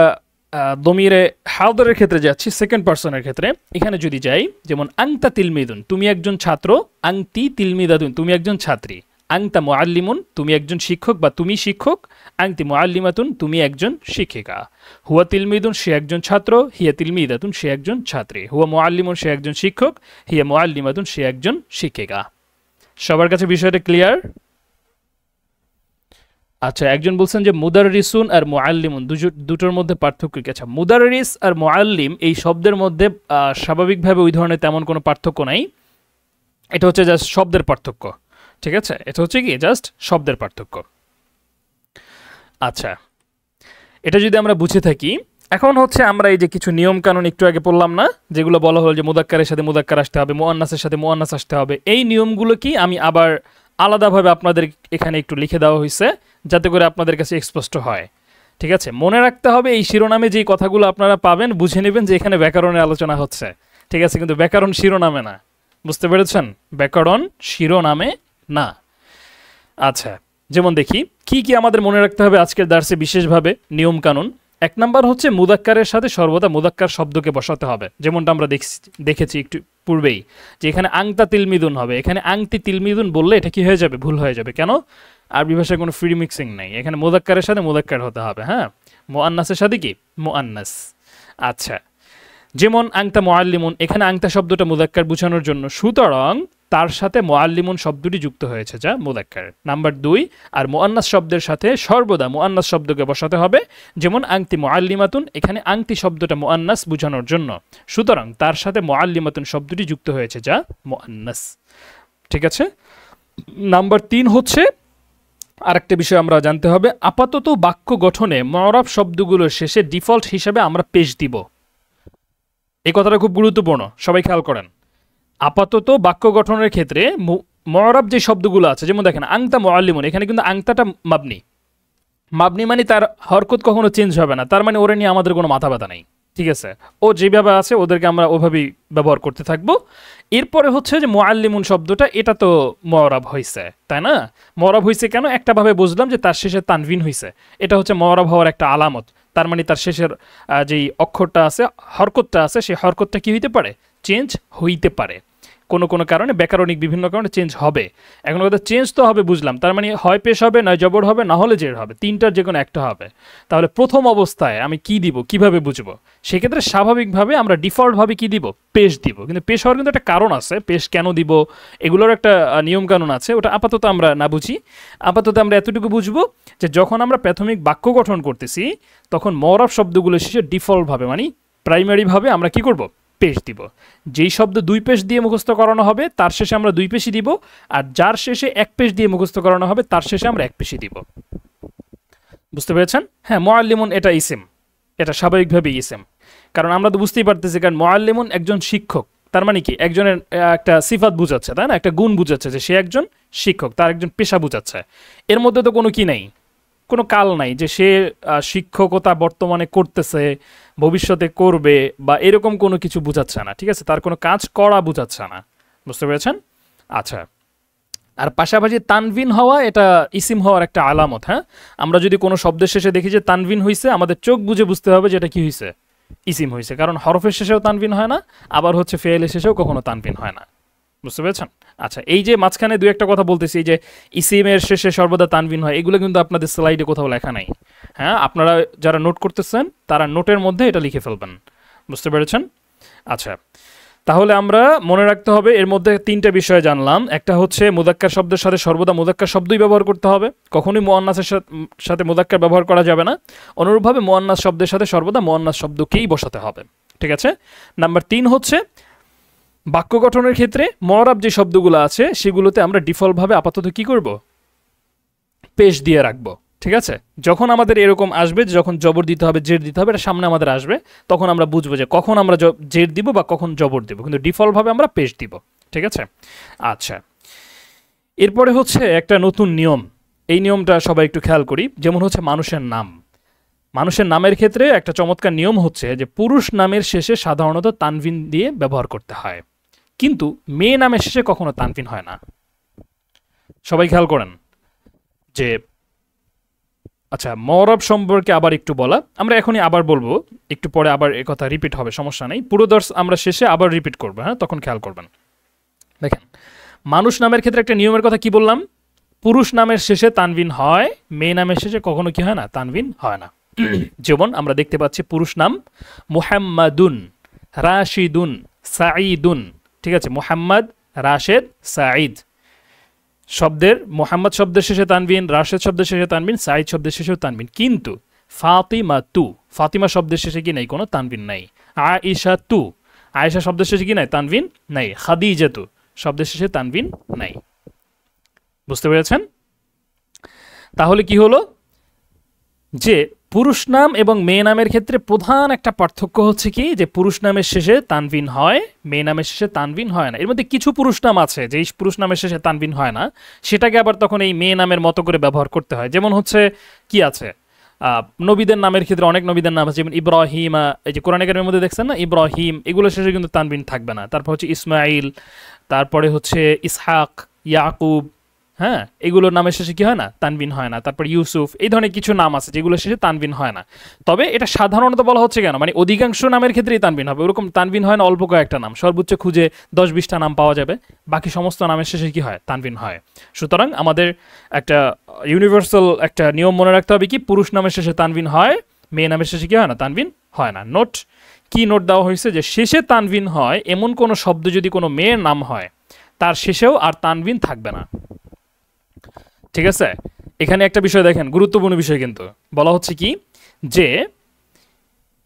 দমিরে হাউদারের ক্ষেত্রে যাচ্ছি, সেকেন্ড পার্সনের ক্ষেত্রে। এখানে যদি যাই, যেমন আংতা তিলমিদুন, তুমি একজন ছাত্র। আংতি তিলমিদাতুন, তুমি একজন ছাত্রী। আংতা মুআল্লিমুন, তুমি একজন শিক্ষক বা তুমি শিক্ষক। আংতি মুআল্লিমাতুন, তুমি একজন শিক্ষিকা। হুয়া তিলমিদুন, সে একজন ছাত্র। হিয়া তিলমিদাতুন, সে একজন ছাত্রী। হুয়া মুআল্লিমুন, সে একজন শিক্ষক। হিয়া মুআল্লিমাতুন, সে একজন শিক্ষিকা। সবার কাছে বিষয়টা ক্লিয়ার? আচ্ছা, একজন বলছেন যে মুদাররিসুন আর মুআল্লিমুন দুটোর মধ্যে পার্থক্য কি? আচ্ছা, মুদাররিস আর মুআল্লিম এই শব্দের মধ্যে স্বাভাবিকভাবে ওই ধরনের তেমন কোনো পার্থক্য নাই। এটা হচ্ছে জাস্ট শব্দের পার্থক্য। ঠিক আছে, এটা হচ্ছে কি জাস্ট শব্দের পার্থক্য। আচ্ছা, এটা যদি আমরা বুঝে থাকি, এখন হচ্ছে আমরা এই যে কিছু নিয়ম কানুন একটু আগে পড়লাম না, যেগুলো বলা হলো যে মুদাক্কারের সাথে মুদাক্কার আসতে হবে, মুআন্নাসের সাথে মুআন্নাস আসতে হবে, এই নিয়মগুলো কি আমি আবার আলাদাভাবে আপনাদের এখানে একটু লিখে দেওয়া হয়েছে, যাতে করে আপনাদের কাছে স্পষ্ট হয়। ঠিক আছে, মনে রাখতে হবে এই শিরোনামে যেই কথাগুলো আপনারা পাবেন, বুঝে নেবেন যে এখানে ব্যাকরণের আলোচনা হচ্ছে। ঠিক আছে, কিন্তু ব্যাকরণ শিরোনামে না। বুঝতে পেরেছেন? ব্যাকরণ শিরোনামে না। আচ্ছা, যেমন দেখি কি কি আমাদের মনে রাখতে হবে আজকের দার্সে বিশেষভাবে নিয়ম কানুন। এক নাম্বার হচ্ছে মুদাক্কারের সাথে সর্বদা মুদাক্কার শব্দকে বসাতে হবে, যেমনটা আমরা দেখেছি একটু পূর্বেই, যে এখানে আংতা তিলমিদুন হবে। এখানে আংতি তিলমিদুন বললে এটা কি হয়ে যাবে? ভুল হয়ে যাবে। কেন? আরবি ভাষায় কোনো ফ্রি মিক্সিং নাই, এখানে মুদাক্কারের সাথে মুদাক্কার হতে হবে। হ্যাঁ, মুআন্নাসের সাথে কি মুআন্নাস। আচ্ছা, যেমন আংতা মুআল্লিমুন, এখানে আংতা শব্দটা মুদাক্কার বোঝানোর জন্য, সুতরাং তার সাথে মুআল্লিমুন শব্দটি যুক্ত হয়েছে, যা মুদাক্কার। নাম্বার 2, আর মুআন্নাস শব্দের সাথে সর্বদা মুআন্নাস শব্দকে বসাতে হবে, যেমন আংতি মুআল্লিমাতুন, এখানে আংতি শব্দটা মুআন্নাস বোঝানোর জন্য, সুতরাং তার সাথে মুআল্লিমাতুন শব্দটি যুক্ত হয়েছে, যা মুআন্নাস। ঠিক আছে। নাম্বার 3 হচ্ছে আরেকটা বিষয় আমরা জানতে হবে, আপাতত বাক্য গঠনে মুআরাব শব্দগুলোর শেষে ডিফল্ট হিসেবে আমরা পেশ দিব। এই কথাটা খুব গুরুত্বপূর্ণ, সবাই খেয়াল করেন। আপাতত বাক্য গঠনের ক্ষেত্রে মুআরাব যে শব্দগুলো আছে, যেমন দেখেন আংতা মুআল্লিমুন, এখানে কিন্তু আংতাটা মাবনি। মাবনি মানে তার হরকত কখনো চেঞ্জ হবে না, তার মানে ওরে নিয়ে আমাদের কোনো মাথা ব্যথা নেই। ঠিক আছে, ও যেভাবে আছে ওদেরকে আমরা ওভাবেই ব্যবহার করতে থাকবো। এরপরে হচ্ছে যে মুআল্লিমুন শব্দটা, এটা তো মুআরাব হয়েছে, তাই না? মুআরাব হয়েছে কেন? একটা ভাবে বুঝলাম যে তার শেষে তানভিন হয়েছে, এটা হচ্ছে মুআরাব হওয়ার একটা আলামত। তার মানে তার শেষের যেই অক্ষরটা আছে, হরকতটা আছে, সেই হরকতটা কি হইতে পারে? চেঞ্জ হইতে পারে, কোনো কোনো কারণে, ব্যাকরণিক বিভিন্ন কারণে চেঞ্জ হবে। এখন কথা চেঞ্জ তো হবে বুঝলাম, তার মানে হয় পেশ হবে, নয় জবর হবে, না হলে জের হবে, তিনটার যে কোনো একটা হবে। তাহলে প্রথম অবস্থায় আমি কি দিব, কিভাবে বুঝবো? সেক্ষেত্রে স্বাভাবিকভাবে আমরা ডিফল্টভাবে কি দিব? পেশ দিব। কিন্তু পেশ হওয়ার কিন্তু একটা কারণ আছে, পেশ কেন দিব এগুলোর একটা নিয়মকানুন আছে, ওটা আপাতত আমরা না বুঝি। আপাতত আমরা এতটুকু বুঝবো যে যখন আমরা প্রাথমিক বাক্য গঠন করতেছি, তখন মুআরাব শব্দগুলো শেষে ডিফল্টভাবে মানে প্রাইমারিভাবে আমরা কি করব? পেশ দিব। যেই শব্দ 2 পেশ দিয়ে মুখস্থ করানো হবে তার শেষে আমরা 2 পেশই দিব, আর যার শেষে 1 পেশ দিয়ে মুখস্থ করানো হবে তার শেষে আমরা 1 পেশই দিব। বুঝতে পেরেছেন? হ্যাঁ, মুআল্লিমুন এটা ইসিম, এটা স্বাভাবিকভাবেই ইসিম, কারণ আমরা তো বুঝতেই পারতেছি, কারণ মুআল্লিমুন একজন শিক্ষক, তার মানে কি একজনের একটা সিফাত বুঝাচ্ছে, তাই না, একটা গুণ বুঝাচ্ছে যে সে একজন শিক্ষক, তার একজন পেশা বুঝাচ্ছে। এর মধ্যে তো কোনো কি নেই, কোনো কাল নাই যে সে শিক্ষকতা বর্তমানে করতেছে, ভবিষ্যতে করবে, বা এরকম কোনো কিছু বুঝাচ্ছে না, ঠিক আছে, তার কোনো কাজ করা বুঝাচ্ছে না। বুঝতে পেরেছেন? আচ্ছা, আর পাশাপাশি তানভিন হওয়া এটা ইসিম হওয়ার একটা আলামত। হ্যাঁ, আমরা যদি কোনো শব্দের শেষে দেখি যে তানভিন হয়েছে, আমাদের চোখ বুঝে বুঝতে হবে যে এটা কি হয়েছে, ইসিম হয়েছে, কারণ হরফের শেষেও তানভিন হয় না, আবার হচ্ছে ফেয়েলের শেষেও কখনো তানভিন হয় না। বুঝতে পেরেছেন? আচ্ছা, এই যে মাঝখানে দু একটা কথা বলতেছি, এই যে ইসিমের শেষে সর্বদা তানভিন হয়, এগুলো কিন্তু আপনাদের স্লাইডে কোথাও লেখা নাই। হ্যাঁ, আপনারা যারা নোট করতেছেন তারা নোটের মধ্যে এটা লিখে ফেলবেন। বুঝতে পেরেছেন? আচ্ছা, তাহলে আমরা মনে রাখতে হবে এর মধ্যে তিনটা বিষয় জানলাম। একটা হচ্ছে মুযাক্কার শব্দের সাথে সর্বদা মুযাক্কার শব্দই ব্যবহার করতে হবে, কখনোই মুআন্নাসের সাথে মুযাক্কার ব্যবহার করা যাবে না। অনুরূপভাবে মুআন্নাস শব্দের সাথে সর্বদা মুআন্নাস শব্দকেই বসাতে হবে। ঠিক আছে? নাম্বার 3 হচ্ছে বাক্য গঠনের ক্ষেত্রে মুআরাব যে শব্দগুলো আছে সেগুলোতে আমরা ডিফল্টভাবে আপাতত কি করব, পেশ দিয়ে রাখবো। ঠিক আছে? যখন আমাদের এরকম আসবে যে যখন জবর দিতে হবে, জের দিতে হবে, এটা সামনে আমাদের আসবে, তখন আমরা বুঝবো যে কখন আমরা জের দিব বা কখন জবর দিব, কিন্তু ডিফল্টভাবে আমরা পেশ দিব। ঠিক আছে? আচ্ছা, এরপরে হচ্ছে একটা নতুন নিয়ম, এই নিয়মটা সবাই একটু খেয়াল করি। যেমন হচ্ছে মানুষের নাম, মানুষের নামের ক্ষেত্রে একটা চমৎকার নিয়ম হচ্ছে যে পুরুষ নামের শেষে সাধারণত তানভিন দিয়ে ব্যবহার করতে হয়, কিন্তু মেয়ে নামের শেষে কখনো তানভিন হয় না। সবাই খেয়াল করেন যে, আচ্ছা, মুআরাব সম্পর্কে আবার একটু বলা, আমরা এখনই আবার বলবো, একটু পরে আবার এই কথা রিপিট হবে, সমস্যা নেই, পুরো দর্শ আমরা শেষে আবার রিপিট করবো। হ্যাঁ, তখন খেয়াল করবেন। দেখেন, মানুষ নামের ক্ষেত্রে একটা নিয়মের কথা কি বললাম, পুরুষ নামের শেষে তানভিন হয়, মেয়ে নামের শেষে কখনো কি হয় না, তানভিন হয় না। যেমন আমরা দেখতে পাচ্ছি পুরুষ নাম মুহাম্মাদুন, রাশিদুন, সাঈদুন। ঠিক আছে, মুহাম্মদ, রাশেদ, সাঈদ শব্দের, মুহাম্মদ শব্দের শেষে তানভিন, রাশেদ শব্দের শেষে তানভিন, সাঈদ শব্দের শেষেও তানভিন, কিন্তু ফাতিমা তু, ফাতিমা শব্দের শেষে কি নাই, কোনো তানভিন নাই। আয়েশা তু, আয়েশা শব্দের শেষে কি নাই, তানভিন নাই। খাদিজা তু শব্দের শেষে তানভিন নাই। বুঝতে পেরেছেন? তাহলে কি হলো যে পুরুষ নাম এবং মেয়ে নামের ক্ষেত্রে প্রধান একটা পার্থক্য হচ্ছে কি, যে পুরুষ নামের শেষে তানভিন হয়, মেয়ে নামের শেষে তানভিন হয় না। এর মধ্যে কিছু পুরুষ নাম আছে যে পুরুষ নামের শেষে তানভিন হয় না, সেটাকে আবার তখন এই মেয়ে নামের মতো করে ব্যবহার করতে হয়। যেমন হচ্ছে কি আছে, নবীদের নামের ক্ষেত্রে অনেক নবীদের নাম আছে, যেমন ইব্রাহিম, এই যে কোরআন কারীমের মধ্যে দেখছেন না, ইব্রাহিম, এগুলো শেষে কিন্তু তানভিন থাকবে না। তারপর হচ্ছে ইসমাইল, তারপরে হচ্ছে ইসহাক, ইয়াকুব, হ্যাঁ, এগুলোর নামের শেষে কি হয় না, তানভিন হয় না। তারপর ইউসুফ, এই ধরনের কিছু নাম আছে যেগুলো শেষে তানভিন হয় না। তবে এটা সাধারণত বলা হচ্ছে কেন, মানে অধিকাংশ নামের ক্ষেত্রেই তানভিন হবে, ওরকম তানভিন হয় না অল্প কয়েকটা নাম, সর্বোচ্চ খুঁজে 10-20টা নাম পাওয়া যাবে, বাকি সমস্ত নামের শেষে কি হয়, তানভিন হয়। সুতরাং আমাদের একটা ইউনিভার্সাল একটা নিয়ম মনে রাখতে হবে, কি পুরুষ নামের শেষে তানভিন হয়, মেয়ে নামের শেষে কি হয় না, তানভিন হয় না। নোট, কি নোট দেওয়া হয়েছে, যে শেষে তানভিন হয় এমন কোনো শব্দ যদি কোনো মেয়ের নাম হয়, তার শেষেও আর তানভিন থাকবে না। ঠিক আছে? এখানে একটা বিষয় দেখেন, গুরুত্বপূর্ণ বিষয় কিন্তু বলা হচ্ছে কি, যে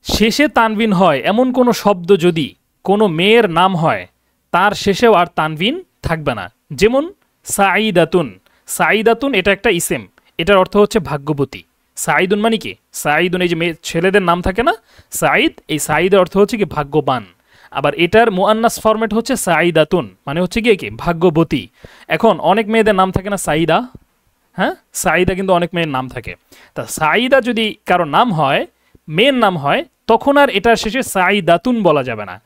শেষে তানভিন হয় এমন কোনো শব্দ যদি কোনো মেয়ের নাম হয়, তার শেষেও আর তানভিন থাকবে না। যেমন সাঈদাতুন, সাঈদাতুন এটা একটা ইসেম, এটার অর্থ হচ্ছে ভাগ্যবতী। সাঈদুন মানে কি, সাঈদুন এই যে মেয়ে ছেলেদের নাম থাকে না সাঈদ, এই সাঈদের অর্থ হচ্ছে কি ভাগ্যবান। আবার এটার মুআন্নাস ফরম্যাট হচ্ছে সাঈদাতুন, মানে হচ্ছে কি ভাগ্যবতী। এখন অনেক মেয়েদের নাম থাকে না সাঈদা, হ্যাঁ, সাঈদা কিন্তু অনেক মেয়ের নাম থাকে। তা সাঈদা যদি কারো নাম হয়, মেয়ের নাম হয়, তখন আর এটার শেষে সাঈদাতুন বলা যাবে না।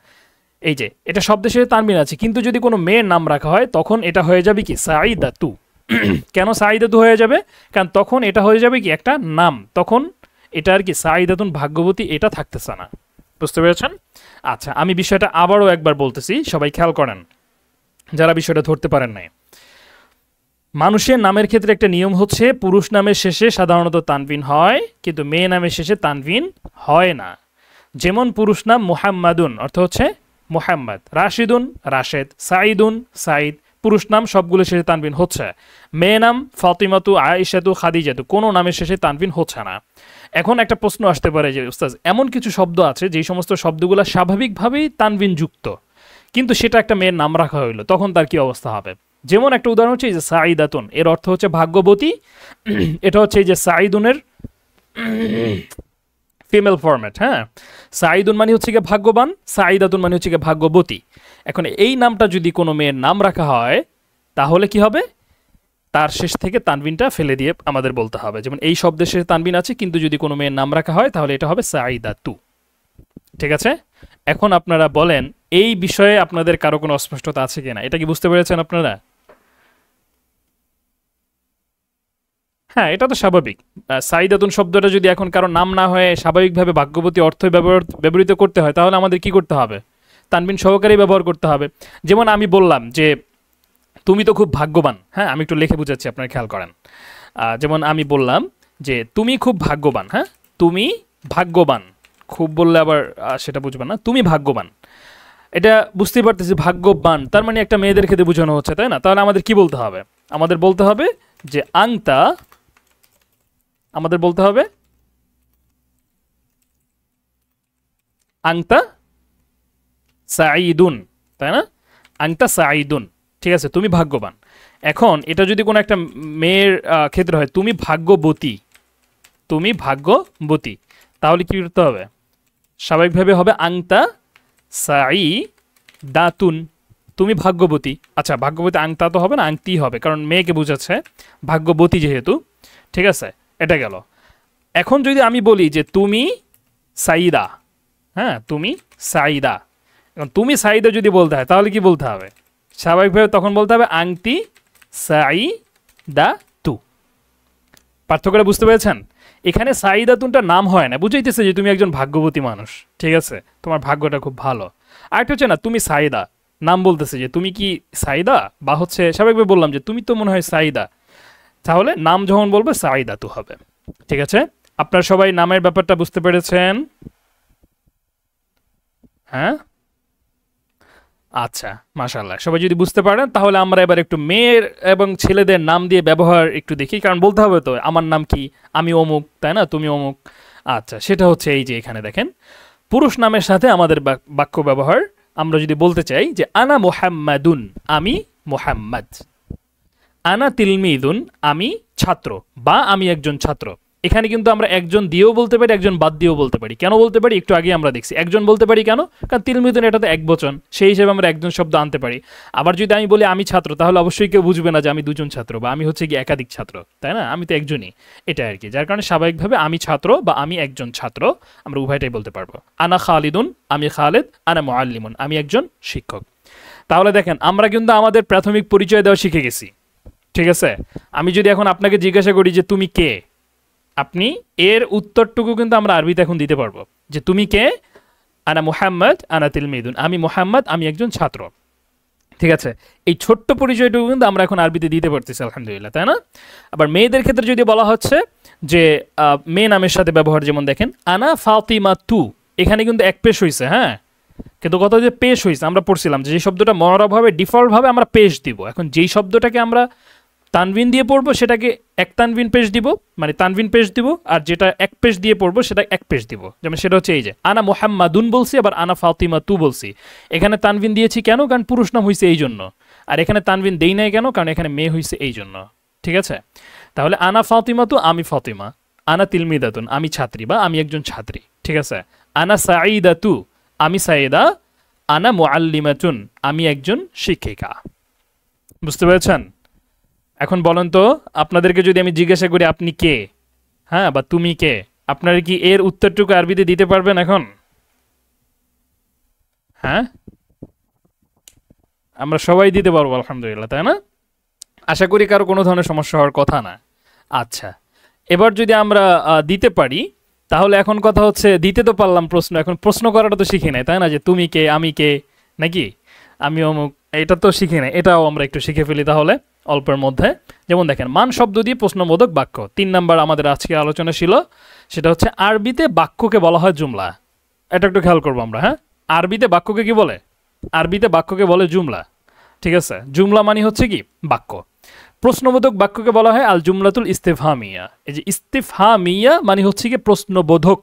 এই যে এটা শব্দের শেষে তানবিন আছে, কিন্তু যদি কোনো মেয়ের নাম রাখা হয় তখন এটা হয়ে যাবে কি সাঈদাতু। কেন সাঈদাতু হয়ে যাবে, কারণ তখন এটা হয়ে যাবে কি একটা নাম, তখন এটা আর কি সাঈদাতুন ভাগ্যবতী এটা থাকতেছে না। বুঝতে পেরেছেন? আচ্ছা, আমি বিষয়টা আবারও একবার বলতেছি, সবাই খেয়াল করেন যারা বিষয়টা ধরতে পারেন নাই। মানুষের নামের ক্ষেত্রে একটা নিয়ম হচ্ছে পুরুষ নামের শেষে সাধারণত তানভিন হয়, কিন্তু মেয়ে নামের শেষে তানভিন হয় না। যেমন পুরুষ নাম মুহাম্মাদুন, অর্থ হচ্ছে মুহাম্মদ, রাশিদুন, রাশেদ, সাঈদুন, সাঈদ, পুরুষ নাম সবগুলো শেষে তানভিন হচ্ছে। মেয়ে নাম ফাতিমাতু, আয়েশাতু, খাদিজাতু, কোনো নামের শেষে তানভিন হচ্ছে না। এখন একটা প্রশ্ন আসতে পারে যে উস্তাদ, এমন কিছু শব্দ আছে যেই সমস্ত শব্দগুলো স্বাভাবিকভাবেই তানভিন যুক্ত, কিন্তু সেটা একটা মেয়ের নাম রাখা হইলো, তখন তার কি অবস্থা হবে? যেমন একটা উদাহরণ হচ্ছে এই যে সাঈদাতুন, এর অর্থ হচ্ছে ভাগ্যবতী। এটা হচ্ছে এই যে সাঈদুনের ফিমেল ফরম্যাট। হ্যাঁ, সাঈদুন মানে হচ্ছে গিয়ে ভাগ্যবান, সাঈদাতুন মানে হচ্ছে গিয়ে ভাগ্যবতী। এখন এই নামটা যদি কোনো মেয়ের নাম রাখা হয় তাহলে কি হবে, তার শেষ থেকে তানবিনটা ফেলে দিয়ে আমাদের বলতে হবে। যেমন এই শব্দের শেষে তানবিন আছে, কিন্তু যদি কোনো মেয়ের নাম রাখা হয় তাহলে এটা হবে সাঈদাতু। ঠিক আছে, এখন আপনারা বলেন এই বিষয়ে আপনাদের কারো কোনো অস্পষ্টতা আছে কিনা, এটা কি বুঝতে পেরেছেন আপনারা? হ্যাঁ, এটা তো স্বাভাবিক। সাঈদাতুন শব্দটা যদি এখন কারো নাম না হয়ে স্বাভাবিকভাবে ভাগ্যবতী অর্থ ব্যবহৃত করতে হয় তাহলে আমাদের কি করতে হবে, তানবিন সহকারে ব্যবহার করতে হবে। যেমন আমি বললাম যে তুমি তো খুব ভাগ্যবান। হ্যাঁ, আমি একটু লিখে বুঝাচ্ছি, আপনারা খেয়াল করেন। যেমন আমি বললাম যে তুমি খুব ভাগ্যবান। হ্যাঁ, তুমি ভাগ্যবান, খুব বললে আবার সেটা বুঝবেন না। তুমি ভাগ্যবান, এটা বুঝতেই পারতেছি ভাগ্যবান তার মানে একটা মেয়েদের ক্ষেত্রে বোঝানো হচ্ছে, তাই না? তাহলে আমাদের কি বলতে হবে, আমাদের বলতে হবে যে আংতা, আমাদের বলতে হবে আংতা সাঈদুন, তাই না? আংতা সাঈদুন, ঠিক আছে, তুমি ভাগ্যবান। এখন এটা যদি কোনো একটা মেয়ের ক্ষেত্রে হয় তুমি ভাগ্যবতী, তুমি ভাগ্যবতী, তাহলে কি করতে হবে, স্বাভাবিকভাবে হবে আংতা সাঈদাতুন, তুমি ভাগ্যবতী। আচ্ছা, ভাগ্যবতী আংতা তো হবে না, আংতি হবে, কারণ মেয়েকে বোঝাচ্ছে, ভাগ্যবতী যেহেতু। ঠিক আছে, এটা গেল। এখন যদি আমি বলি যে তুমি সাঈদা, হ্যাঁ তুমি সাঈদা, এখন তুমি সাঈদা যদি বলতে হয় তাহলে কি বলতে হবে, স্বাভাবিকভাবে তখন বলতে হবে আংতি সাঈদা তু। পার্থক্যটা বুঝতে পেরেছেন? এখানে সাঈদাতুনটা নাম হয় না, বুঝাইতেছে যে তুমি একজন ভাগ্যবতী মানুষ, ঠিক আছে, তোমার ভাগ্যটা খুব ভালো। আরেকটা হচ্ছে না, তুমি সাঈদা, নাম বলতেছে যে তুমি কি সাঈদা, বা হচ্ছে স্বাভাবিকভাবে বললাম যে তুমি তো মনে হয় সাঈদা, তাহলে নাম যখন বলবে সাঈদা তু হবে। ঠিক আছে, আপনারা সবাই নামের ব্যাপারটা বুঝতে পেরেছেন? হ্যাঁ, আচ্ছা, মাশাআল্লাহ, সবাই যদি বুঝতে পারেন তাহলে আমরা এবার একটু মেয়ের এবং ছেলেদের নাম দিয়ে ব্যবহার একটু দেখি, কারণ বলতে হবে তো আমার নাম কি, আমি অমুক, তাই না, তুমি অমুক। আচ্ছা, সেটা হচ্ছে এই যে এখানে দেখেন পুরুষ নামের সাথে আমাদের বাক্য ব্যবহার। আমরা যদি বলতে চাই যে আনা মুহাম্মাদুন, আমি মুহাম্মদ, আনা তিলমিদুন, আমি ছাত্র বা আমি একজন ছাত্র। এখানে কিন্তু আমরা একজন দিয়েও বলতে পারি, একজন বাদ দিয়েও বলতে পারি। কেন বলতে পারি একটু আগে আমরা দেখছি, একজন বলতে পারি কেন, কারণ তিলমিদুন এটা তো এক বচন, সেই হিসেবে আমরা একজন শব্দ আনতে পারি। আবার যদি আমি বলি আমি ছাত্র, তাহলে অবশ্যই কেউ বুঝবে না যে আমি দুজন ছাত্র বা আমি হচ্ছে কি একাধিক ছাত্র, তাই না, আমি তো একজনই, এটা আর কি। যার কারণে স্বাভাবিকভাবে আমি ছাত্র বা আমি একজন ছাত্র আমরা উভয়টাই বলতে পারবো। আনা খালিদুন, আমি খালেদ, আনা মুআল্লিমুন, আমি একজন শিক্ষক। তাহলে দেখেন আমরা কিন্তু আমাদের প্রাথমিক পরিচয় দেওয়া শিখে গেছি। ঠিক আছে, আমি যদি এখন আপনাকে জিজ্ঞাসা করি যে তুমি কে, আপনি এর উত্তরটুকু কিন্তু আমরা আরবিতে এখন দিতে পারবো যে তুমি কে, আনা মুহাম্মদ আনা তিলমিদুন, আমি মুহাম্মদ, আমি একজন ছাত্র। ঠিক আছে, এই ছোট্ট পরিচয়টুকু কিন্তু আমরা এখন আরবিতে দিতে পারতেছি আলহামদুলিল্লাহ, তাই না? আবার মেয়েদের ক্ষেত্রে যদি বলা হচ্ছে যে মেয়ে নামের সাথে ব্যবহার, যেমন দেখেন আনা ফাতিমা তু, এখানে কিন্তু এক পেশ হয়েছে, হ্যাঁ, কিন্তু কথা যে পেশ হয়েছে আমরা পড়ছিলাম যে শব্দটা মরাভাবে ডিফল্টভাবে আমরা পেশ দিব। এখন যেই শব্দটাকে আমরা তানবিন দিয়ে পড়বো সেটাকে এক তানবিন পেশ দিব, মানে তানবিন পেশ দিব, আর যেটা এক পেশ দিয়ে পড়বো সেটা এক পেশ দিব। যেমন সেটা হচ্ছে এই যে আনা মুহাম্মাদুন বলছি, আবার আনা ফাতিমা তু বলছি। এখানে তানবিন দিয়েছি কেন, কারণ পুরুষ নাম হয়েছে এই জন্য, আর এখানে তানবিন দেই নাই কেন, কারণ এখানে মেয়ে হয়েছে এই জন্য। ঠিক আছে, তাহলে আনা ফাতিমা তু, আমি ফাতিমা, আনা তিলমিদাতুন, আমি ছাত্রী বা আমি একজন ছাত্রী। ঠিক আছে, আনা সাঈদা তু, আমি সাঈদা, আনা মুআল্লিমাতুন, আমি একজন শিক্ষিকা। বুঝতে পেরেছেন? এখন বলেন তো, আপনাদেরকে যদি আমি জিজ্ঞাসা করি আপনি কে, হ্যাঁ, বা তুমি কে, আপনারা কি এর উত্তরটুকু আরবিতে দিতে পারবেন এখন? হ্যাঁ, আমরা সবাই দিতে পারবো আলহামদুলিল্লাহ, তাই না? আশা করি কারো কোনো ধরনের সমস্যা হওয়ার কথা না। আচ্ছা, এবার যদি আমরা দিতে পারি তাহলে এখন কথা হচ্ছে দিতে তো পারলাম প্রশ্ন, এখন প্রশ্ন করাটা তো শিখি নাই, তাই না, যে তুমি কে, আমি কে, নাকি আমি অমুক, এটা তো শিখি নাই, এটাও আমরা একটু শিখে ফেলি তাহলে অল্পের মধ্যে। যেমন দেখেন মান শব্দ দিয়ে প্রশ্নবোধক বাক্য, 3 নাম্বার আমাদের আজকে আলোচনা ছিল, সেটা হচ্ছে আরবিতে বাক্যকে বলা হয় জুমলা। এটা একটু খেয়াল করবো আমরা। হ্যাঁ, আরবিতে বাক্যকে কি বলে, আরবিতে বাক্যকে বলে জুমলা। ঠিক আছে, জুমলা মানে হচ্ছে কি বাক্য। প্রশ্নবোধক বাক্যকে বলা হয় আল জুমলাতুল ইস্তিফহামিয়া। এই যে ইস্তিফহামিয়া মানে হচ্ছে কি প্রশ্নবোধক,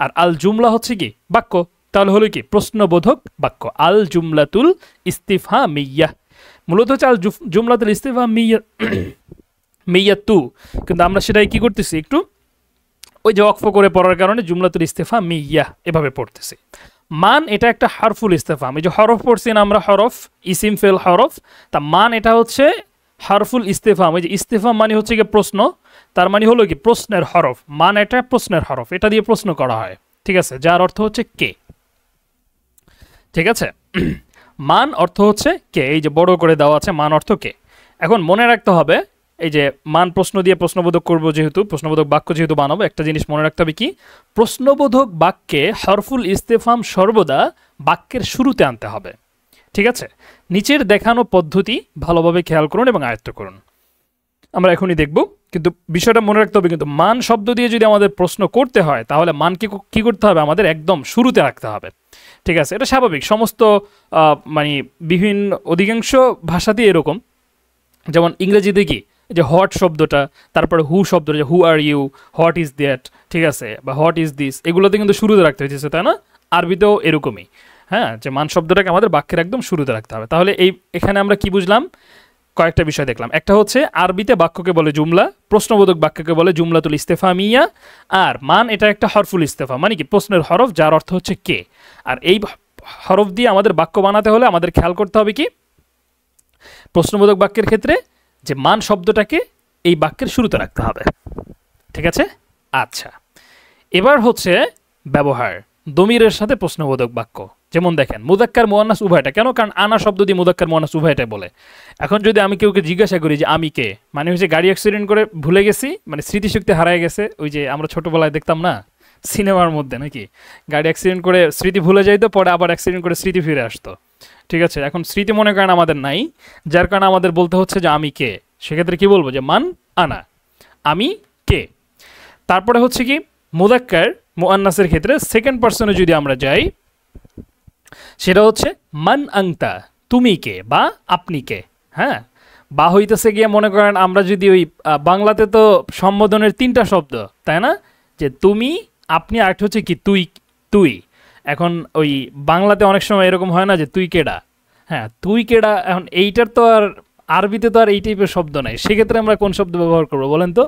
আর আল জুমলা হচ্ছে কি বাক্য, তাহলে হলো কি প্রশ্নবোধক বাক্য। আল জুমলাতুল ইস্তিফহামিয়া মূলত হচ্ছে আল জুমলাতুল ইস্তিফহামিয়া মিয়াতু, কিন্তু আমরা সেটাই কি করতেছি একটু ওই যে ওয়াকফ করে পড়ার কারণে জুমলাতুল ইস্তিফহামিয়া এভাবে পড়তেছি। মান এটা একটা হারফুল ইস্তিফহাম, এই যে হরফ পড়ছি না আমরা, হরফ ইসিম ফেল হরফ, তা মান এটা হচ্ছে হারফুল ইস্তিফহাম। এই যে ইস্তিফহাম মানে হচ্ছে কি প্রশ্ন, তার মানে হলো কি প্রশ্নের হরফ, মান এটা প্রশ্নের হরফ, এটা দিয়ে প্রশ্ন করা হয়, ঠিক আছে, যার অর্থ হচ্ছে কে, ঠিক আছে। মান অর্থ হচ্ছে কে, এই যে বড় করে দেওয়া আছে মান অর্থ কে। এখন মনে রাখতে হবে এই যে মান প্রশ্ন দিয়ে প্রশ্নবোধক করব, যেহেতু প্রশ্নবোধক বাক্য যেহেতু বানাবো, একটা জিনিস মনে রাখতে হবে কি, প্রশ্নবোধক বাক্যে হরফুল ইস্তেফাম সর্বদা বাক্যের শুরুতে আনতে হবে, ঠিক আছে। নিচের দেখানো পদ্ধতি ভালোভাবে খেয়াল করুন এবং আয়ত্ত করুন, আমরা এখনই দেখব। কিন্তু বিষয়টা মনে রাখতে হবে, কিন্তু মান শব্দ দিয়ে যদি আমাদের প্রশ্ন করতে হয় তাহলে মানকে কি করতে হবে, আমাদের একদম শুরুতে রাখতে হবে, ঠিক আছে। এটা স্বাভাবিক, সমস্ত মানে বিভিন্ন অধিকাংশ ভাষাতেই এরকম। যেমন ইংরেজিতে কি যে হট শব্দটা, তারপরে হু শব্দটা, যে who are you, what is that, ঠিক আছে, বা হোয়াট ইজ দিস, এগুলোতে কিন্তু শুরুতে রাখতে হয়েছে, তাই না? আরবিতেও এরকমই, হ্যাঁ, যে মান শব্দটাকে আমাদের বাক্যের একদম শুরুতে রাখতে হবে। তাহলে এখানে আমরা কি বুঝলাম, কয়েকটা বিষয় দেখলাম। একটা হচ্ছে আরবিতে বাক্যকে বলে জুমলা, প্রশ্নবোধক বাক্যকে বলে জুমলাতুল ইস্তেফামিয়া, আর মান এটা একটা হরফুল ইস্তেফা, মানে কি প্রশ্নের হরফ, যার অর্থ হচ্ছে কে। আর এই হরফ দিয়ে আমাদের বাক্য বানাতে হলে আমাদের খেয়াল করতে হবে কি, প্রশ্নবোধক বাক্যের ক্ষেত্রে যে মান শব্দটাকে এই বাক্যের শুরুতে রাখতে হবে, ঠিক আছে। আচ্ছা, এবার হচ্ছে ব্যবহার দমিরের সাথে প্রশ্নবোধক বাক্য। যেমন দেখেন মুযাক্কার মুয়ান্নাস উভয়টা, কেন? কারণ আনা শব্দ দিয়ে মুযাক্কার মুয়ান্নাস উভয়টাই বলে। এখন যদি আমি কেউকে জিজ্ঞাসা করি যে আমি কে, মানে হচ্ছে গাড়ি অ্যাক্সিডেন্ট করে ভুলে গেছি, মানে স্মৃতিশক্তি হারায় গেছে, ওই যে আমরা ছোটবেলায় দেখতাম না সিনেমার মধ্যে, নাকি গাড়ি অ্যাক্সিডেন্ট করে স্মৃতি ভুলে যাইতো, পরে আবার অ্যাক্সিডেন্ট করে স্মৃতি ফিরে আসতো, ঠিক আছে। এখন স্মৃতি মনে করেন আমাদের নাই, যার কারণে আমাদের বলতে হচ্ছে যে আমি কে। সেক্ষেত্রে কি বলবো, যে মান আনা, আমি কে। তারপরে হচ্ছে কি মুযাক্কার মুআন্নাসের ক্ষেত্রে সেকেন্ড পার্সনে যদি আমরা যাই, সেটা হচ্ছে মান আংতা, তুমি কে বা আপনি কে। হ্যাঁ, বা হইতেছে গিয়ে মনে করেন আমরা যদি ওই বাংলাতে তো সম্বোধনের 3টা শব্দ, তাই না, যে তুমি, আপনি, আর হচ্ছে কি তুই। তুই এখন ওই বাংলাতে অনেক সময় এরকম হয় না যে তুই কেডা, হ্যাঁ তুই কেডা, এখন এইটার তো আর আরবিতে তো আর এই টাইপের শব্দ নাই, সেক্ষেত্রে আমরা কোন শব্দ ব্যবহার করবো বলেন তো?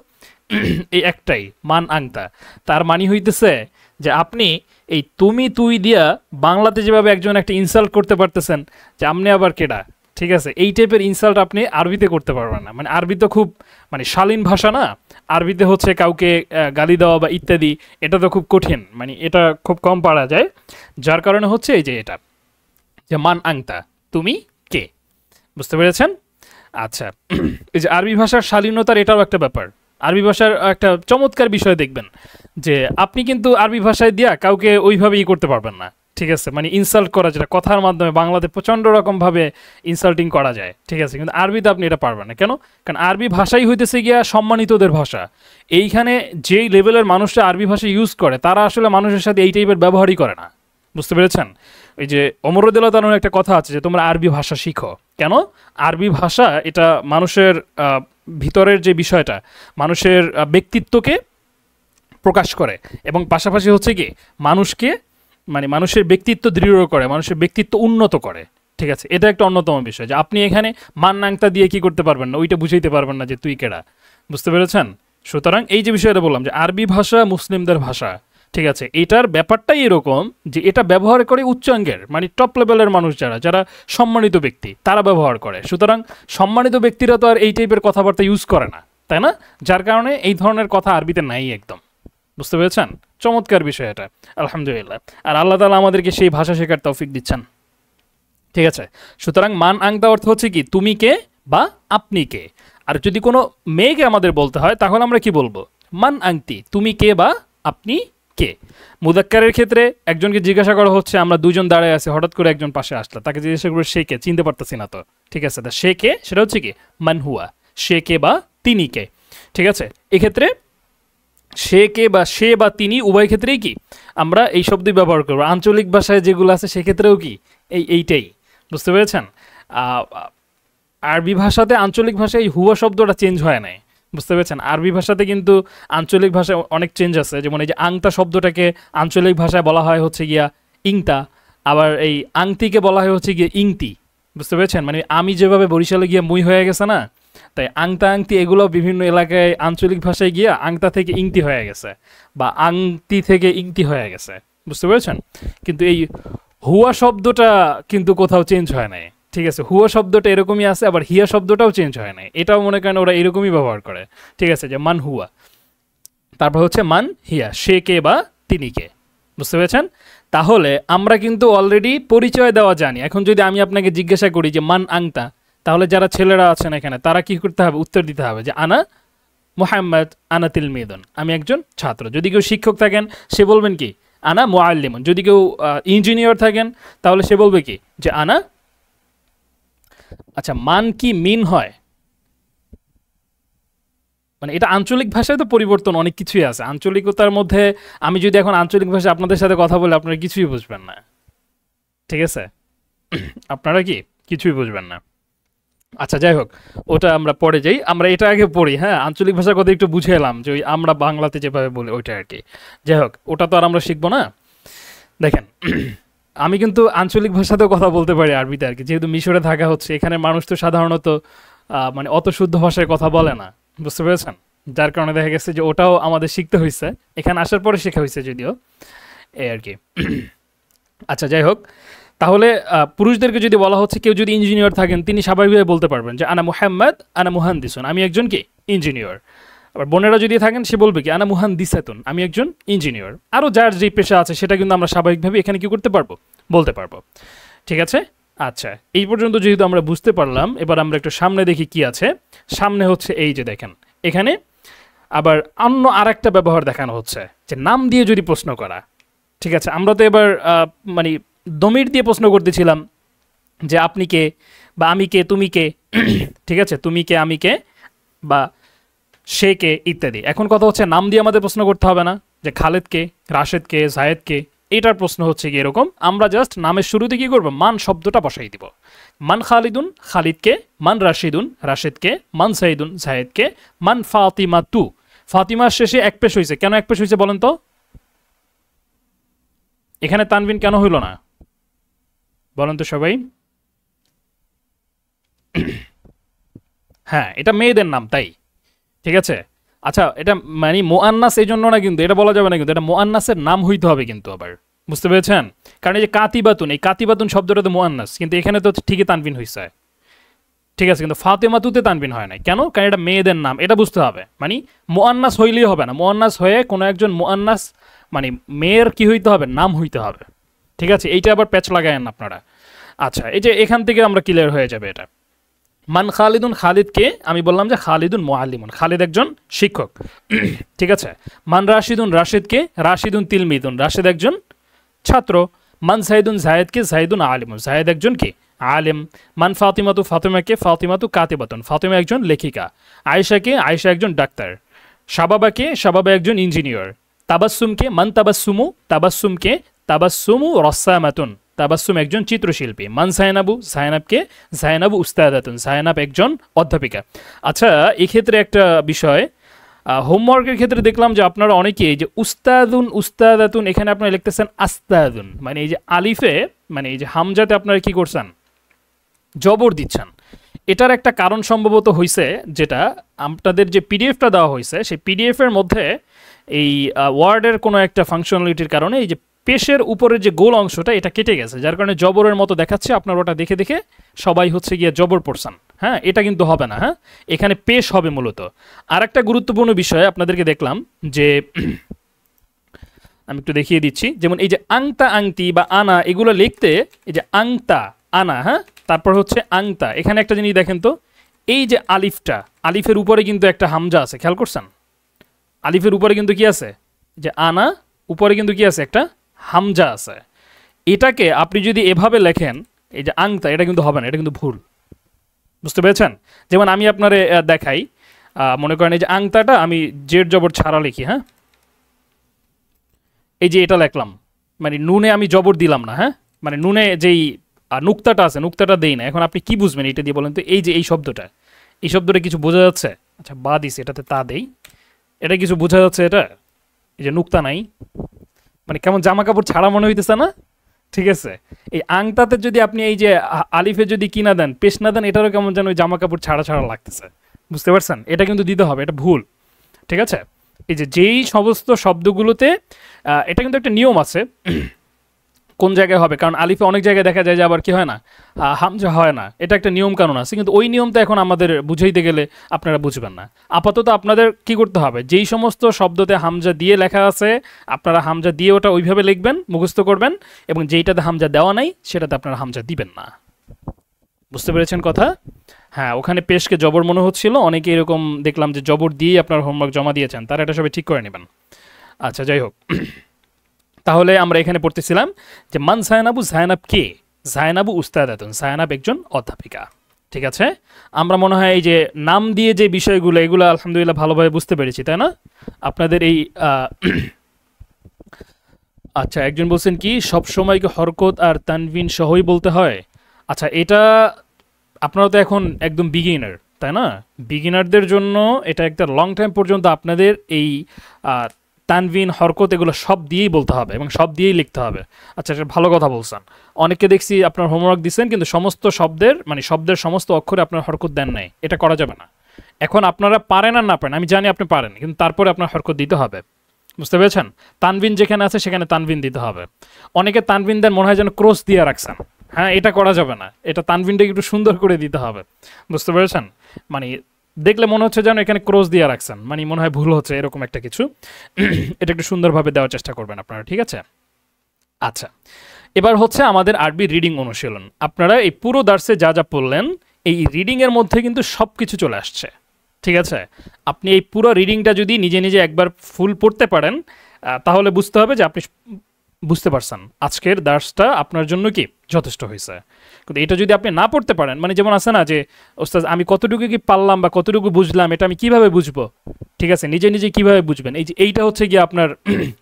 এই একটাই, মান আংতা। তার মানে হইতেছে যে আপনি এই তুমি তুই দিয়া বাংলাতে যেভাবে একজন একটা ইনসাল্ট করতে পারতেছেন, যে আপনি আবার কেডা, ঠিক আছে, এই টাইপের ইনসাল্ট আপনি আরবিতে করতে পারবেন না। মানে আরবি তো খুব মানে শালীন ভাষা না, আরবিতে হচ্ছে কাউকে গালি দেওয়া বা ইত্যাদি, এটা তো খুব কঠিন, মানে এটা খুব কম পারা যায়। যার কারণে হচ্ছে এই যে এটা, যে মান আংতা, তুমি কে, বুঝতে পেরেছেন? আচ্ছা, এই যে আরবি ভাষার শালীনতার এটাও একটা ব্যাপার। আরবি ভাষার একটা চমৎকার বিষয় দেখবেন যে আপনি কিন্তু আরবি ভাষায় দিয়া কাউকে ওইভাবেই করতে পারবেন না, ঠিক আছে, মানে ইনসাল্ট করা, যেটা কথার মাধ্যমে বাংলাতে প্রচণ্ড রকমভাবে ইনসাল্টিং করা যায়, ঠিক আছে, কিন্তু আরবিতে আপনি এটা পারবেন না। কেন? কারণ আরবি ভাষাই হইতেছে গিয়া সম্মানিতদের ভাষা। এইখানে যেই লেভেলের মানুষরা আরবি ভাষা ইউজ করে, তারা আসলে মানুষের সাথে এই টাইপের ব্যবহারই করে না, বুঝতে পেরেছেন? ওই যে ওমর রাদিয়াল্লাহু তাআলার একটা কথা আছে যে তোমরা আরবি ভাষা শিখো। কেন? আরবি ভাষা এটা মানুষের ভিতরের যে বিষয়টা, মানুষের ব্যক্তিত্বকে প্রকাশ করে, এবং পাশাপাশি হচ্ছে কি মানুষকে, মানে মানুষের ব্যক্তিত্ব দৃঢ় করে, মানুষের ব্যক্তিত্ব উন্নত করে, ঠিক আছে। এটা একটা অন্যতম বিষয়, যে আপনি এখানে মান নাংতা দিয়ে কি করতে পারবেন না, ওইটা বুঝাইতে পারবেন না যে তুই কেডা, বুঝতে পেরেছেন? সুতরাং এই যে বিষয়টা বললাম যে আরবি ভাষা মুসলিমদের ভাষা, ঠিক আছে, এটার ব্যাপারটাই এরকম যে এটা ব্যবহার করে উচ্চাঙ্গের, মানে টপ লেভেলের মানুষ যারা, যারা সম্মানিত ব্যক্তি, তারা ব্যবহার করে। সুতরাং সম্মানিত ব্যক্তিরা তো আর এই টাইপের কথাবার্তা ইউজ করে না, তাই না? যার কারণে এই ধরনের কথা আরবিতে নাই একদম, বুঝতে পেরেছেন? চমৎকার বিষয় এটা, আলহামদুলিল্লাহ। আর আল্লাহ তাআলা আমাদেরকে সেই ভাষা শেখার তৌফিক দিচ্ছেন, ঠিক আছে। সুতরাং মান আংতা অর্থ হচ্ছে কি তুমি কে বা আপনি কে। আর যদি কোনো মেয়েকে আমাদের বলতে হয় তাহলে আমরা কি বলবো, মান আংতি, তুমি কে বা আপনি কে। মুযাক্কারের ক্ষেত্রে একজনকে জিজ্ঞাসা করা হচ্ছে, আমরা দুজন দাঁড়ায় আছি, হঠাৎ করে একজন পাশে আসলো, তাকে জিজ্ঞাসা করবো সে কে, চিনতে পারতেছি না তো, ঠিক আছে, তা সে কে, সেটা হচ্ছে কি মান হুয়া, সে কে বা তিনি কে, ঠিক আছে। এক্ষেত্রে সে কে বা সে বা তিনি উভয় ক্ষেত্রেই কি আমরা এই শব্দই ব্যবহার করবো। আঞ্চলিক ভাষায় যেগুলো আছে সেক্ষেত্রেও কি এইটাই, বুঝতে পেরেছেন? আরবি ভাষাতে আঞ্চলিক ভাষায় এই হুয়া শব্দটা চেঞ্জ হয় নাই, বুঝতে পেরেছেন? আরবি ভাষাতে কিন্তু আঞ্চলিক ভাষায় অনেক চেঞ্জ আছে, যেমন এই যে আংতা শব্দটাকে আঞ্চলিক ভাষায় বলা হয় হচ্ছে গিয়া ইংতা, আবার এই আংতিকে বলা হয় হচ্ছে গিয়ে ইংতি, বুঝতে পেরেছেন? মানে আমি যেভাবে বরিশালে গিয়ে মুই হয়ে গেছে না, তাই আংতা আংতি এগুলো বিভিন্ন এলাকায় আঞ্চলিক ভাষায় গিয়ে আংতা থেকে ইংতি হয়ে গেছে বা আংতি থেকে ইংতি হয়ে গেছে, বুঝতে পেরেছেন? কিন্তু এই হুয়া শব্দটা কিন্তু কোথাও চেঞ্জ হয় নাই, ঠিক আছে? হুয়া শব্দটা এরকমই আছে, আবার হিয়া শব্দটাও চেঞ্জ হয় নাই, এটাও মনে করেন ওরা এরকমই ব্যবহার করে, ঠিক আছে? যে মান হুয়া, তারপর হচ্ছে মান হিয়া, সে কে বা তিনি কে, বুঝতে পেরেছেন? তাহলে আমরা কিন্তু অলরেডি পরিচয় দেওয়া জানি। এখন যদি আমি আপনাকে জিজ্ঞাসা করি যে মান আংতা, তাহলে যারা ছেলেরা আছেন এখানে তারা কি করতে হবে? উত্তর দিতে হবে যে আনা মুহাম্মদ আনা তিলমিদুন, আমি একজন ছাত্র। যদি কেউ শিক্ষক থাকেন সে বলবেন কি? আনা মুআল্লিমুন। যদি কেউ ইঞ্জিনিয়ার থাকেন তাহলে সে বলবে কি? যে আনা। আচ্ছা, মান কি মিন হয়? মানে এটা আঞ্চলিক ভাষায় তো পরিবর্তন অনেক কিছুই আছে আঞ্চলিকতার মধ্যে। আমি যদি এখন আঞ্চলিক ভাষায় আপনাদের সাথে কথা বলি আপনারা কিছুই বুঝবেন না, ঠিক আছে? আপনারা কি কিছুই বুঝবেন না। আচ্ছা, যাই হোক, ওটা আমরা পরে যাই, আমরা এটা আগে পড়ি। হ্যাঁ, আঞ্চলিক ভাষার কথা একটু বুঝে এলাম যে ওই আমরা বাংলাতে যেভাবে বলি ওইটা আর কি। যাই হোক, ওটা তো আর আমরা শিখবো না। দেখেন, আমি কিন্তু আঞ্চলিক ভাষাতেও কথা বলতে পারি, আরবিতে আর কি, যেহেতু মিশরে থাকা হচ্ছে। এখানে মানুষ তো সাধারণত মানে অত শুদ্ধ ভাষায় কথা বলে না, বুঝতে পেরেছেন? যার কারণে দেখা গেছে যে ওটাও আমাদের শিখতে হয়েছে, এখানে আসার পরে শেখা হয়েছে যদিও, এই আর কি। আচ্ছা, যাই হোক, তাহলে পুরুষদেরকে যদি বলা হচ্ছে, কেউ যদি ইঞ্জিনিয়ার থাকেন তিনি স্বাভাবিকভাবে বলতে পারবেন যে আনা মুহাম্মদ আনা মুহান্দিসুন, আমি একজন কি? ইঞ্জিনিয়ার। আবার বোনেরা যদি থাকেন সে বলবে কি? আনা মুহান্দিসাতুন, আমি একজন ইঞ্জিনিয়ার। আরও যার যে পেশা আছে সেটা কিন্তু আমরা স্বাভাবিকভাবে এখানে কি করতে পারবো? বলতে পারবো, ঠিক আছে? আচ্ছা, এই পর্যন্ত যেহেতু আমরা বুঝতে পারলাম, এবার আমরা একটু সামনে দেখি কি আছে। সামনে হচ্ছে এই যে দেখেন, এখানে আবার অন্য আর একটা ব্যবহার দেখানো হচ্ছে যে নাম দিয়ে যদি প্রশ্ন করা, ঠিক আছে? আমরা তো এবার মানে দমির দিয়ে প্রশ্ন করতেছিলাম যে আপনি কে বা আমি কে, তুমি কে, ঠিক আছে? তুমি কে, আমি কে বা সে কে ইত্যাদি। এখন কথা হচ্ছে নাম দিয়ে আমাদের প্রশ্ন করতে হবে না, যে খালেদ কে, রাশেদ কে, জায়েদ কে। এটার প্রশ্ন হচ্ছে কি এরকম, আমরা জাস্ট নামের শুরুতে কি করব? মান শব্দটা বসাই দিব। মান খালিদুন, খালিদকে। মান রাশিদুন, রাশেদকে। মান সাইদুন, জায়েদকে। মান ফাতিমা তু, ফাতিমার শেষে এক পেশ হয়েছে, কেন এক পেশ হয়েছে বলেন তো? এখানে তানবিন কেন হইল না বলেন তো সবাই? হ্যাঁ, এটা মেয়েদের নাম তাই, ঠিক আছে? আচ্ছা, এটা মানে মুআন্নাস এই জন্য না, কিন্তু এটা বলা যাবে না, কিন্তু এটা মুআন্নাসের নাম হইতে হবে কিন্তু আবার, বুঝতে পেরেছেন? কারণ এই যে কাতিবাতুন, এই কাতিবাতুন শব্দটা তো মুআন্নাস, কিন্তু এখানে তো ঠিকই তানবিন হয়েছে, ঠিক আছে? কিন্তু ফাতেমাতুতে তানবিন হয় না কেন? কারণ এটা মেয়েদের নাম, এটা বুঝতে হবে। মানে মুআন্নাস হইলেই হবে না, মুআন্নাস হয়ে কোনো একজন মুআন্নাস মানে মেয়ের কি হইতে হবে? নাম হইতে হবে, ঠিক আছে? এইটা আবার প্যাচ লাগায়েন আপনারা। আচ্ছা, এই যে এখান থেকে আমরা ক্লিয়ার হয়ে যাবে এটা। মান খালিদুন, খালিদকে আমি বললাম যে খালিদুন মুআল্লিমুন, খালিদ একজন শিক্ষক, ঠিক আছে? মান রাশিদুন, রাশিদকে। রাশিদুন তিলমিদুন, রাশিদ একজন ছাত্র। মান সাইদুন, জায়েদকে। জাইদুন আলিমুন, জায়েদ একজন কি? আলিম। মান ফাতিমাতু, ফাতিমাকে। ফাতিমাতু কাতিবাতুন, ফাতিমা একজন লেখিকা। আয়েশাকে, আয়েশা একজন ডাক্তার। শাবাবাকে, শাবাবা একজন ইঞ্জিনিয়ার। তাবাসসুমকে, মান তাবাসসুমু, তাবাসসুমকে। তাবাসসুমু রসামাতুন, তাবাসসুম একজন চিত্রশিল্পী। মান জাইনাবু, জাইনাবকে। জাইনাবু উস্তাদাতুন, জাইনাব একজন অধ্যাপিকা। আচ্ছা, এক্ষেত্রে একটা বিষয়, হোমওয়ার্কের ক্ষেত্রে দেখলাম যে আপনারা অনেকেই যে উস্তাদুন, উস্তাদাতুন, এখানে আপনারা লিখতেছেন আস্তাদুন, মানে এই যে আলিফে, মানে এই যে হামজাতে আপনারা কি করছেন? জবর দিচ্ছেন। এটার একটা কারণ সম্ভবত হয়েছে, যেটা আপনাদের যে পিডিএফটা দেওয়া হয়েছে সেই পিডিএফের মধ্যে এই ওয়ার্ডের কোনো একটা ফাংশনালিটির কারণে এই যে পেশের উপরের যে গোল অংশটা এটা কেটে গেছে, যার কারণে জবরের মতো দেখাচ্ছে। আপনার ওটা দেখে দেখে সবাই হচ্ছে গিয়ে জবর পড়ছেন। হ্যাঁ, এটা কিন্তু হবে না। হ্যাঁ, এখানে পেশ হবে মূলত। আর একটা গুরুত্বপূর্ণ বিষয় আপনাদেরকে দেখলাম যে আমি একটু দেখিয়ে দিচ্ছি, যেমন এই যে আংতা, আংটি বা আনা, এগুলো লিখতে এই যে আংতা, আনা, হ্যাঁ, তারপর হচ্ছে আংতা। এখানে একটা জিনিস দেখেন তো, এই যে আলিফটা, আলিফের উপরে কিন্তু একটা হামজা আছে, খেয়াল করছেন? আলিফের উপরে কিন্তু কি আছে? যে আনা, উপরে কিন্তু কি আছে? একটা হামজা আছে। এটাকে আপনি যদি এভাবে লেখেন, এই যে আংতা, এটা কিন্তু হবে না, এটা কিন্তু ভুল, বুঝতে পেরেছেন? যেমন আমি আপনারে দেখাই, মনে করেন এই যে আংতাটা আমি জেড জবর ছাড়া লিখি। হ্যাঁ, এই যে এটা লেখলাম, মানে নুনে আমি জবর দিলাম না। হ্যাঁ, মানে নুনে যেই নুক্তাটা আছে, নুক্তাটা দেই না। এখন আপনি কি বুঝবেন এটা দিয়ে বলেন তো? এই যে এই শব্দটা, এই শব্দটা কিছু বোঝা যাচ্ছে? আচ্ছা, বা দিস, এটাতে তা দেই, এটা কিছু বোঝা যাচ্ছে? এটা এই যে নুক্তা নাই, মানে কেমন জামা কাপড় ছাড়া মনে হইতেছে না? ঠিক আছে, এই আংতাতে যদি আপনি এই যে আলিফে যদি কি না দেন, পেশ না দেন, এটারও কেমন যেন ওই জামা কাপড় ছাড়া ছাড়া লাগতেছে, বুঝতে পারছেন? এটা কিন্তু দিতে হবে, এটা ভুল। ঠিক আছে? এই যে যেই সমস্ত শব্দগুলোতে এটা কিন্তু একটা নিয়ম আছে কোন জায়গায় হবে, কারণ আলিফে অনেক জায়গায় দেখা যায় যে আবার কি হয় না, হামজা হয় না, এটা একটা নিয়ম কানুন আছে, কিন্তু ওই নিয়মটা এখন আমাদের বুঝাইতে গেলে আপনারা বুঝবেন না। আপাতত আপনাদের কি করতে হবে, যেই সমস্ত শব্দতে হামজা দিয়ে লেখা আছে আপনারা হামজা দিয়ে ওটা ওইভাবে লিখবেন, মুখস্থ করবেন, এবং যেইটাতে হামজা দেওয়া নাই সেটাতে আপনারা হামজা দিবেন না। বুঝতে পেরেছেন কথা? হ্যাঁ, ওখানে পেশকে জবর মনে হচ্ছিল, অনেকে এরকম দেখলাম যে জবর দিয়ে আপনার হোমওয়ার্ক জমা দিয়েছেন, তারা এটা সবাই ঠিক করে নেবেন। আচ্ছা, যাই হোক, তাহলে আমরা এখানে পড়তেছিলাম যে মান জায়নাবু, জায়নাব কে? জায়নাবু উস্তাদাতুন, জায়নাব একজন অধ্যাপিকা। ঠিক আছে, আমরা মনে হয় এই যে নাম দিয়ে যে বিষয়গুলো এগুলো আলহামদুলিল্লাহ ভালোভাবে বুঝতে পেরেছি, তাই না? আপনাদের এই আচ্ছা, একজন বলছেন কি সব সময় কি হরকত আর তানভিন সহই বলতে হয়? আচ্ছা, এটা আপনারা তো এখন একদম বিগিনার, তাই না? বিগিনারদের জন্য এটা একটা লং টাইম পর্যন্ত আপনাদের এই তানভিন হরকত এগুলো সব দিয়েই বলতে হবে এবং সব দিয়েই লিখতে হবে। আচ্ছা, এটা ভালো কথা বলছেন। অনেকে দেখছি আপনার হোমওয়ার্ক দিচ্ছেন কিন্তু সমস্ত শব্দের মানে শব্দের সমস্ত অক্ষরে আপনার হরকত দেন নাই, এটা করা যাবে না। এখন আপনারা পারেন আর না পারেন, আমি জানি আপনি পারেন, কিন্তু তারপরে আপনার হরকত দিতে হবে। বুঝতে পেরেছেন? তানভিন যেখানে আছে সেখানে তানভিন দিতে হবে। অনেকে তানভিন দেন মনে হয় যেন ক্রস দিয়ে রাখছেন, হ্যাঁ, এটা করা যাবে না, এটা তানভিনটা একটু সুন্দর করে দিতে হবে। বুঝতে পেরেছেন? মানে দেখলে মনে হচ্ছে যেন এখানে ক্রস দিয়ে রাখছেন, মানে মনে হয় ভুল হচ্ছে এরকম একটা কিছু। এটা একটু সুন্দরভাবে দেওয়ার চেষ্টা করবেন আপনারা, ঠিক আছে? আচ্ছা, এবার হচ্ছে আমাদের আরবি রিডিং অনুশীলন। আপনারা এই পুরো দার্সে যা যা পড়লেন এই রিডিংয়ের মধ্যে কিন্তু সব কিছু চলে আসছে, ঠিক আছে? আপনি এই পুরো রিডিংটা যদি নিজে নিজে একবার ফুল পড়তে পারেন তাহলে বুঝতে হবে যে আপনি বুঝতে পারছেন আজকের দার্সটা আপনার জন্য কি যথেষ্ট হয়েছে। কিন্তু এটা যদি আপনি না পড়তে পারেন, মানে যেমন আছে না যে ওস্তাদ আমি কতটুকু কি পারলাম বা কতটুকু বুঝলাম এটা আমি কিভাবে বুঝবো, ঠিক আছে? নিজে নিজে কিভাবে বুঝবেন, এই যে এইটা হচ্ছে গিয়ে আপনার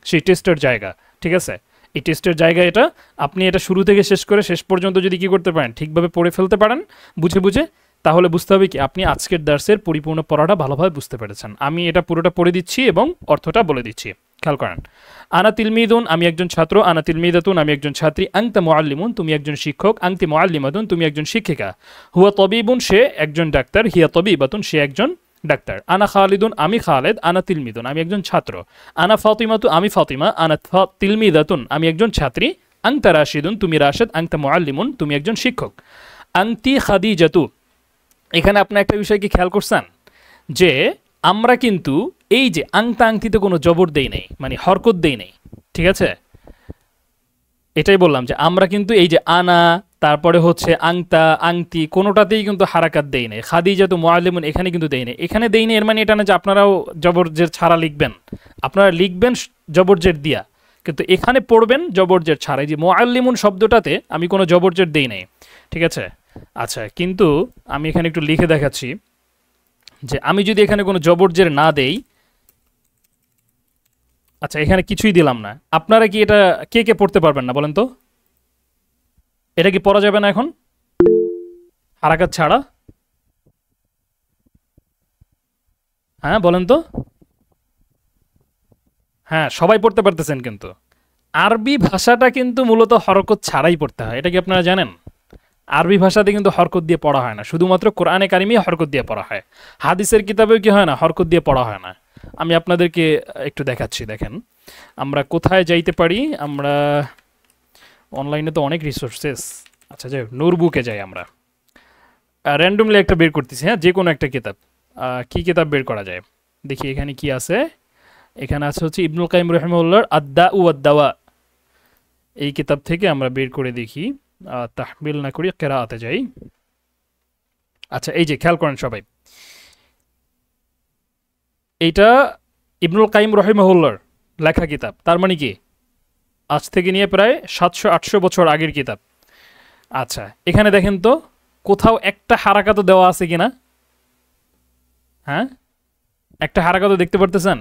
সেই টেস্টের জায়গা, ঠিক আছে? এই টেস্টের জায়গা এটা, আপনি এটা শুরু থেকে শেষ করে শেষ পর্যন্ত যদি কি করতে পারেন, ঠিকভাবে পড়ে ফেলতে পারেন বুঝে বুঝে, তাহলে বুঝতে হবে কি আপনি আজকের দার্সের পরিপূর্ণ পড়াটা ভালোভাবে বুঝতে পেরেছেন। আমি এটা পুরোটা পড়ে দিচ্ছি এবং অর্থটা বলে দিচ্ছি, খেয়াল করেন। আনা তিলমিদুন, আমি একজন ছাত্র। আনা তিলমিদাতুন, আমি একজন ছাত্রী। আংতা মুআল্লিমুন, তুমি একজন শিক্ষক। আংতি মুআল্লিমাতুন, তুমি একজন শিক্ষিকা। হুয়া তবিবুন, সে একজন ডাক্তার। হিয়া তবিবাতুন, সে একজন ডাক্তার। আনা খালিদুন, আমি খালেদ। আনা তিলমিদুন, আমি একজন ছাত্র। আনা ফাতিমাতু, আমি ফাতিমা। আনা তিলমিদাতুন, আমি একজন ছাত্রী। আংতা রাশিদুন, তুমি রাশেদ। আংতা মুআল্লিমুন, তুমি একজন শিক্ষক। আংতি খাদিজাতু, এখানে আপনি একটা বিষয় কি খেয়াল করছেন যে আমরা কিন্তু এই যে আংতা আংতিতে কোনো জবর দেই নাই, মানে হরকত দেই নাই, ঠিক আছে? এটাই বললাম যে আমরা কিন্তু এই যে আনা, তারপরে হচ্ছে আংতা, আংতি, কোনোটাতেই কিন্তু হারাকাত দেই নাই। খাদিজাতু মুআল্লিমুন, এখানে কিন্তু দেই নাই। এখানে দেই নাই এর মানে এটা না যে আপনারাও জবরজের ছাড়া লিখবেন, আপনারা লিখবেন জবরজের দিয়া, কিন্তু এখানে পড়বেন জবরজের ছাড়া। এই যে মুআল্লিমুন শব্দটাতে আমি কোনো জবরজের দেই নাই, ঠিক আছে? আচ্ছা, কিন্তু আমি এখানে একটু লিখে দেখাচ্ছি যে আমি যদি এখানে কোনো জবরজের না দেই, আচ্ছা এখানে কিছুই দিলাম না, আপনারা কি এটা কে কে পড়তে পারবেন না বলেন তো? এটা কি পড়া যাবে না এখন হারাকাত ছাড়া? হ্যাঁ বলেন তো। হ্যাঁ, সবাই পড়তে পারতেছেন, কিন্তু আরবি ভাষাটা কিন্তু মূলত হরকত ছাড়াই পড়তে হয়, এটা কি আপনারা জানেন? আরবি ভাষাতে কিন্তু হরকত দিয়ে পড়া হয় না, শুধুমাত্র কোরআনে কারিমে হরকত দিয়ে পড়া হয়। হাদিসের কিতাবেও কি হয় না, হরকত দিয়ে পড়া হয় না। আমি আপনাদেরকে একটু দেখাচ্ছি, দেখেন আমরা কোথায় যাইতে পারি। আমরা অনলাইনে তো অনেক রিসোর্সেস, আচ্ছা যাই হোক, নোটবুকে যাই আমরা। র্যান্ডমলি একটা বের করতেছি, হ্যাঁ, যে কোনো একটা কিতাব। কি কিতাব বের করা যায় দেখি, এখানে কি আছে। এখানে আছে হচ্ছে ইবনুল কাইম রহিমাহুল্লাহর আদ্দা উ আদ্দাওয়া, এই কিতাব থেকে আমরা বের করে দেখি। তাহমিল না করি, কেরাআতে যাই। আচ্ছা, এই যে খেয়াল করেন সবাই, এইটা ইবনুল কাইম রহিমাহুল্লাহর লেখা কিতাব, তার মানে কি আজ থেকে নিয়ে প্রায় 700-800 বছর আগের কিতাব। আচ্ছা, এখানে দেখেন তো কোথাও একটা হারাকাতও দেওয়া আছে কিনা? হ্যাঁ, একটা হারাকাতও দেখতে পারতেছেন?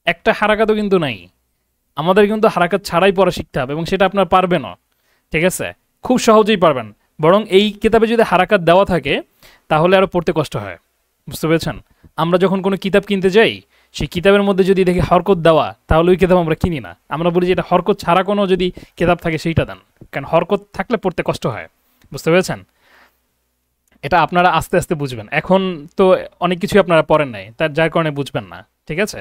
একটা হারাকাতও কিন্তু নাই। আমাদের কিন্তু হারাকাত ছাড়াই পড়া শিখতে হবে এবং সেটা আপনার পারবেনও, ঠিক আছে? খুব সহজেই পারবেন, বরং এই কিতাবে যদি হারাকাত দেওয়া থাকে তাহলে আরও পড়তে কষ্ট হয়। বুঝতে পেরেছেন? আমরা যখন কোনো কিতাব কিনতে যাই, সেই কিতাবের মধ্যে যদি দেখি হরকত দেওয়া, তাহলে ওই কিতাব আমরা কিনি না, আমরা বলি যে এটা হরকত ছাড়া কোনো যদি কিতাব থাকে সেইটা দেন, কারণ হরকত থাকলে পড়তে কষ্ট হয়। বুঝতে পেরেছেন? এটা আপনারা আস্তে আস্তে বুঝবেন। এখন তো অনেক কিছু আপনারা পড়েন নাই, তার যার কারণে বুঝবেন না, ঠিক আছে?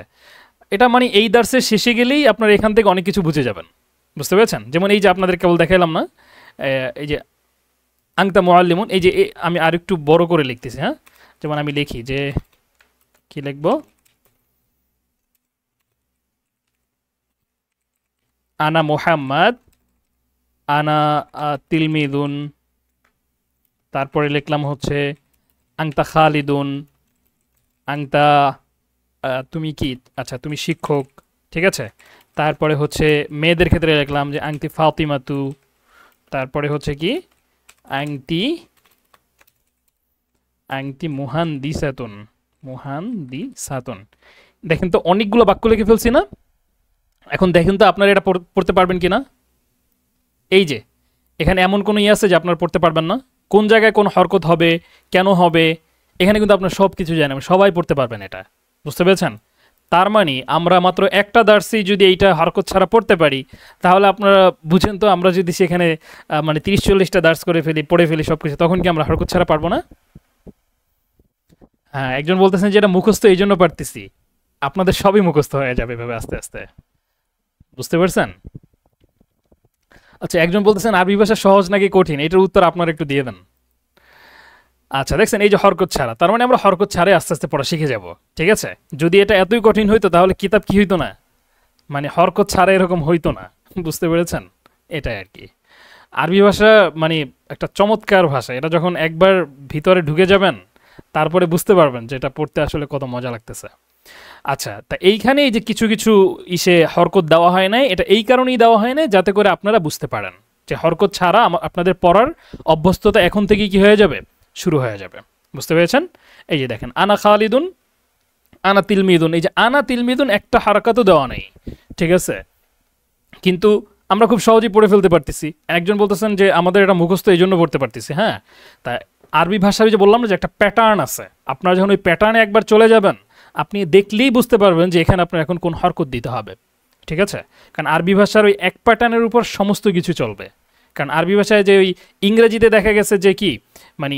এটা মানে এই দার্সের শেষে গেলেই আপনারা এখান থেকে অনেক কিছু বুঝে যাবেন, বুঝতে পেরেছেন? যেমন এই যে আপনাদের কেবল দেখাইলাম না, এই যে আংতা মুআল্লিমুন, এই যে আমি আর একটু বড় করে লিখতেছি, হ্যাঁ? যেমন আমি লিখি যে কি লিখবো, আনা মুহাম্মদ, আনা তিলমিদুন, তারপরে লিখলাম হচ্ছে আংতা খালিদুন, আংতা তুমি কি, আচ্ছা তুমি শিক্ষক, ঠিক আছে? তারপরে হচ্ছে মেয়েদের ক্ষেত্রে লিখলাম যে আংতি ফাতিমাতু, তারপরে হচ্ছে কি আংতি আংতি মুহান্দিসাতুন, মুহান্দিসাতুন। দেখেন তো অনেকগুলো বাক্য লিখে ফেলছি না? এখন দেখেন তো আপনারা এটা পড়তে পারবেন কিনা। এই যে এখানে এমন কোনো আছে যে আপনারা পড়তে পারবেন না? কোন জায়গায় কোন হরকত হবে, কেন হবে, এখানে কিন্তু আপনার সব কিছু জানেন, সবাই পড়তে পারবেন এটা, বুঝতে পেরেছেন? তার মানে আমরা মাত্র একটা দার্সি যদি এইটা হরকত ছাড়া পড়তে পারি, তাহলে আপনারা বুঝেন তো আমরা যদি সেখানে মানে 30-40টা দার্স করে ফেলি, পড়ে ফেলি সব কিছু, তখন কি আমরা হরকত ছাড়া পারবো না? হ্যাঁ, একজন বলতেছেন যে এটা মুখস্থ এই জন্য পারতেছি। আপনাদের সবই মুখস্থ হয়ে যাবে এভাবে আস্তে আস্তে, বুঝতে পারছেন? আচ্ছা, একজন বলতেছেন আরবি ভাষা সহজ নাকি কঠিন, এটার উত্তর আপনারা একটু দিয়ে দেন। আচ্ছা, দেখছেন এই যে হরকত ছাড়া, তার মানে আমরা হরকত ছাড়াই আস্তে আস্তে পড়া শিখে যাব, ঠিক আছে? যদি এটা এতই কঠিন হইতো তাহলে কিতাব কি হইতো না, মানে হরকত ছাড়া এরকম হইতো না, বুঝতে পেরেছেন? এটাই আর কি। আরবি ভাষা মানে একটা চমৎকার ভাষা, এটা যখন একবার ভিতরে ঢুকে যাবেন তারপরে বুঝতে পারবেন যে এটা পড়তে আসলে কত মজা লাগতেছে। আচ্ছা, তা এইখানে এই যে কিছু কিছু ইসে হরকত দেওয়া হয় নাই, এটা এই কারণেই দেওয়া হয় না যাতে করে আপনারা বুঝতে পারেন যে হরকত ছাড়া আপনাদের পড়ার অভ্যস্ততা এখন থেকেই কি হয়ে যাবে, শুরু হয়ে যাবে, বুঝতে পেরেছেন? এই যে দেখেন আনা খালিদুন, আনা তিলমিদুন, এই যে আনা তিলমিদুন একটা হারকাতও দেওয়া নেই, ঠিক আছে? কিন্তু আমরা খুব সহজেই পড়ে ফেলতে পারতেছি। একজন বলতেছেন যে আমাদের এটা মুখস্থ এই জন্য পড়তে পারতেছি, হ্যাঁ। তা আরবি ভাষায় যে বললাম না যে একটা প্যাটার্ন আছে, আপনারা যখন ওই প্যাটার্নে একবার চলে যাবেন, আপনি দেখলেই বুঝতে পারবেন যে এখানে আপনার এখন কোন হরকত দিতে হবে, ঠিক আছে? কারণ আরবি ভাষার ওই এক প্যাটার্নের উপর সমস্ত কিছু চলবে। কারণ আরবি ভাষায় যে ওই ইংরেজিতে দেখা গেছে যে কি মানে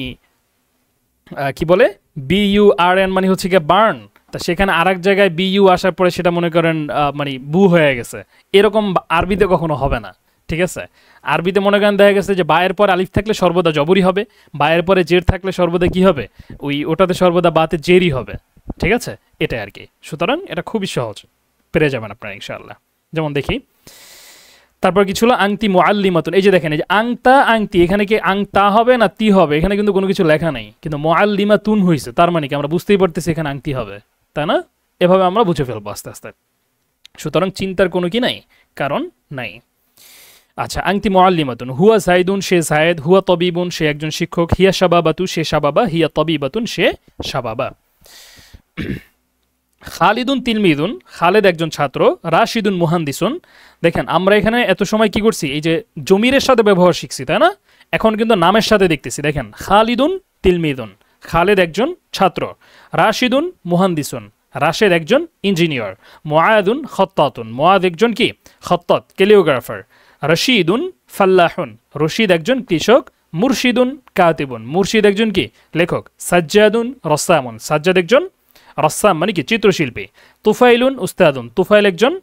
কি বলে BURN মানে হচ্ছে গিয়ে বার্ন, তা সেখানে আর এক জায়গায় BU আসার পরে সেটা মনে করেন মানে বু হয়ে গেছে, এরকম আরবিতে কখনো হবে না, ঠিক আছে? আরবিতে মনে করেন দেখা গেছে যে বায়ের পর আলিফ থাকলে সর্বদা জবরই হবে, বায়ের পরে জের থাকলে সর্বদা কি হবে, ওটাতে সর্বদা বাতে জেরই হবে, ঠিক আছে? এটাই আর কি। সুতরাং এটা খুবই সহজ, পেরে যাবেন আপনারা ইনশাআল্লাহ। যেমন দেখি তারপর কি ছিল আংতি মুআল্লিমাতুন, এই যে দেখেন এই যে আংতা আংতি, এখানে কি আংতা হবে না তি হবে, এখানে কিন্তু কোনো কিছু লেখা নাই, কিন্তু মুআল্লিমাতুন হয়েছে, তার মানে কি আমরা বুঝতেই পারতেছি এখানে আংতি হবে, তাই না? এভাবে আমরা বুঝে ফেলবো আস্তে আস্তে। সুতরাং চিন্তার কোনো কি নাই, কারণ নাই। আচ্ছা, আংতি মুআল্লিমাতুন, হুয়া জাইদুন, সে জায়েদ, হুয়া তবিবুন, সে একজন শিক্ষক, হিয়া শাবাবাতু, সে শাবাবা, হিয়া তবিবাতুন, সে শাবাবা। খালিদুন তিলমিদুন, খালেদ একজন ছাত্র, রাশিদুন মুহান্দিসুন। দেখেন আমরা এখানে এত সময় কি করছি, এই যে জমিরের সাথে ব্যবহার শিখছি, তাই না? এখন কিন্তু নামের সাথে দেখতেছি। দেখেন খালিদুন তিলমিদুন, খালেদ একজন ছাত্র, রাশিদুন মুহান্দিসুন, রাশেদ একজন ইঞ্জিনিয়ার, মুআদুন খত্তাতুন, মুআদ একজন কি খত্তাত ক্যালিওগ্রাফার, রশিদুন ফাল্লাহুন, রশিদ একজন কৃষক, মুরশিদুন কাতিবুন, মুরশিদ একজন কি লেখক, সাজ্জাদুন রসামুন, সাজ্জাদ একজন রসাম মানে কি চিত্রশিল্পী, তুফাইলুন উস্তাদুন, তুফাইল একজন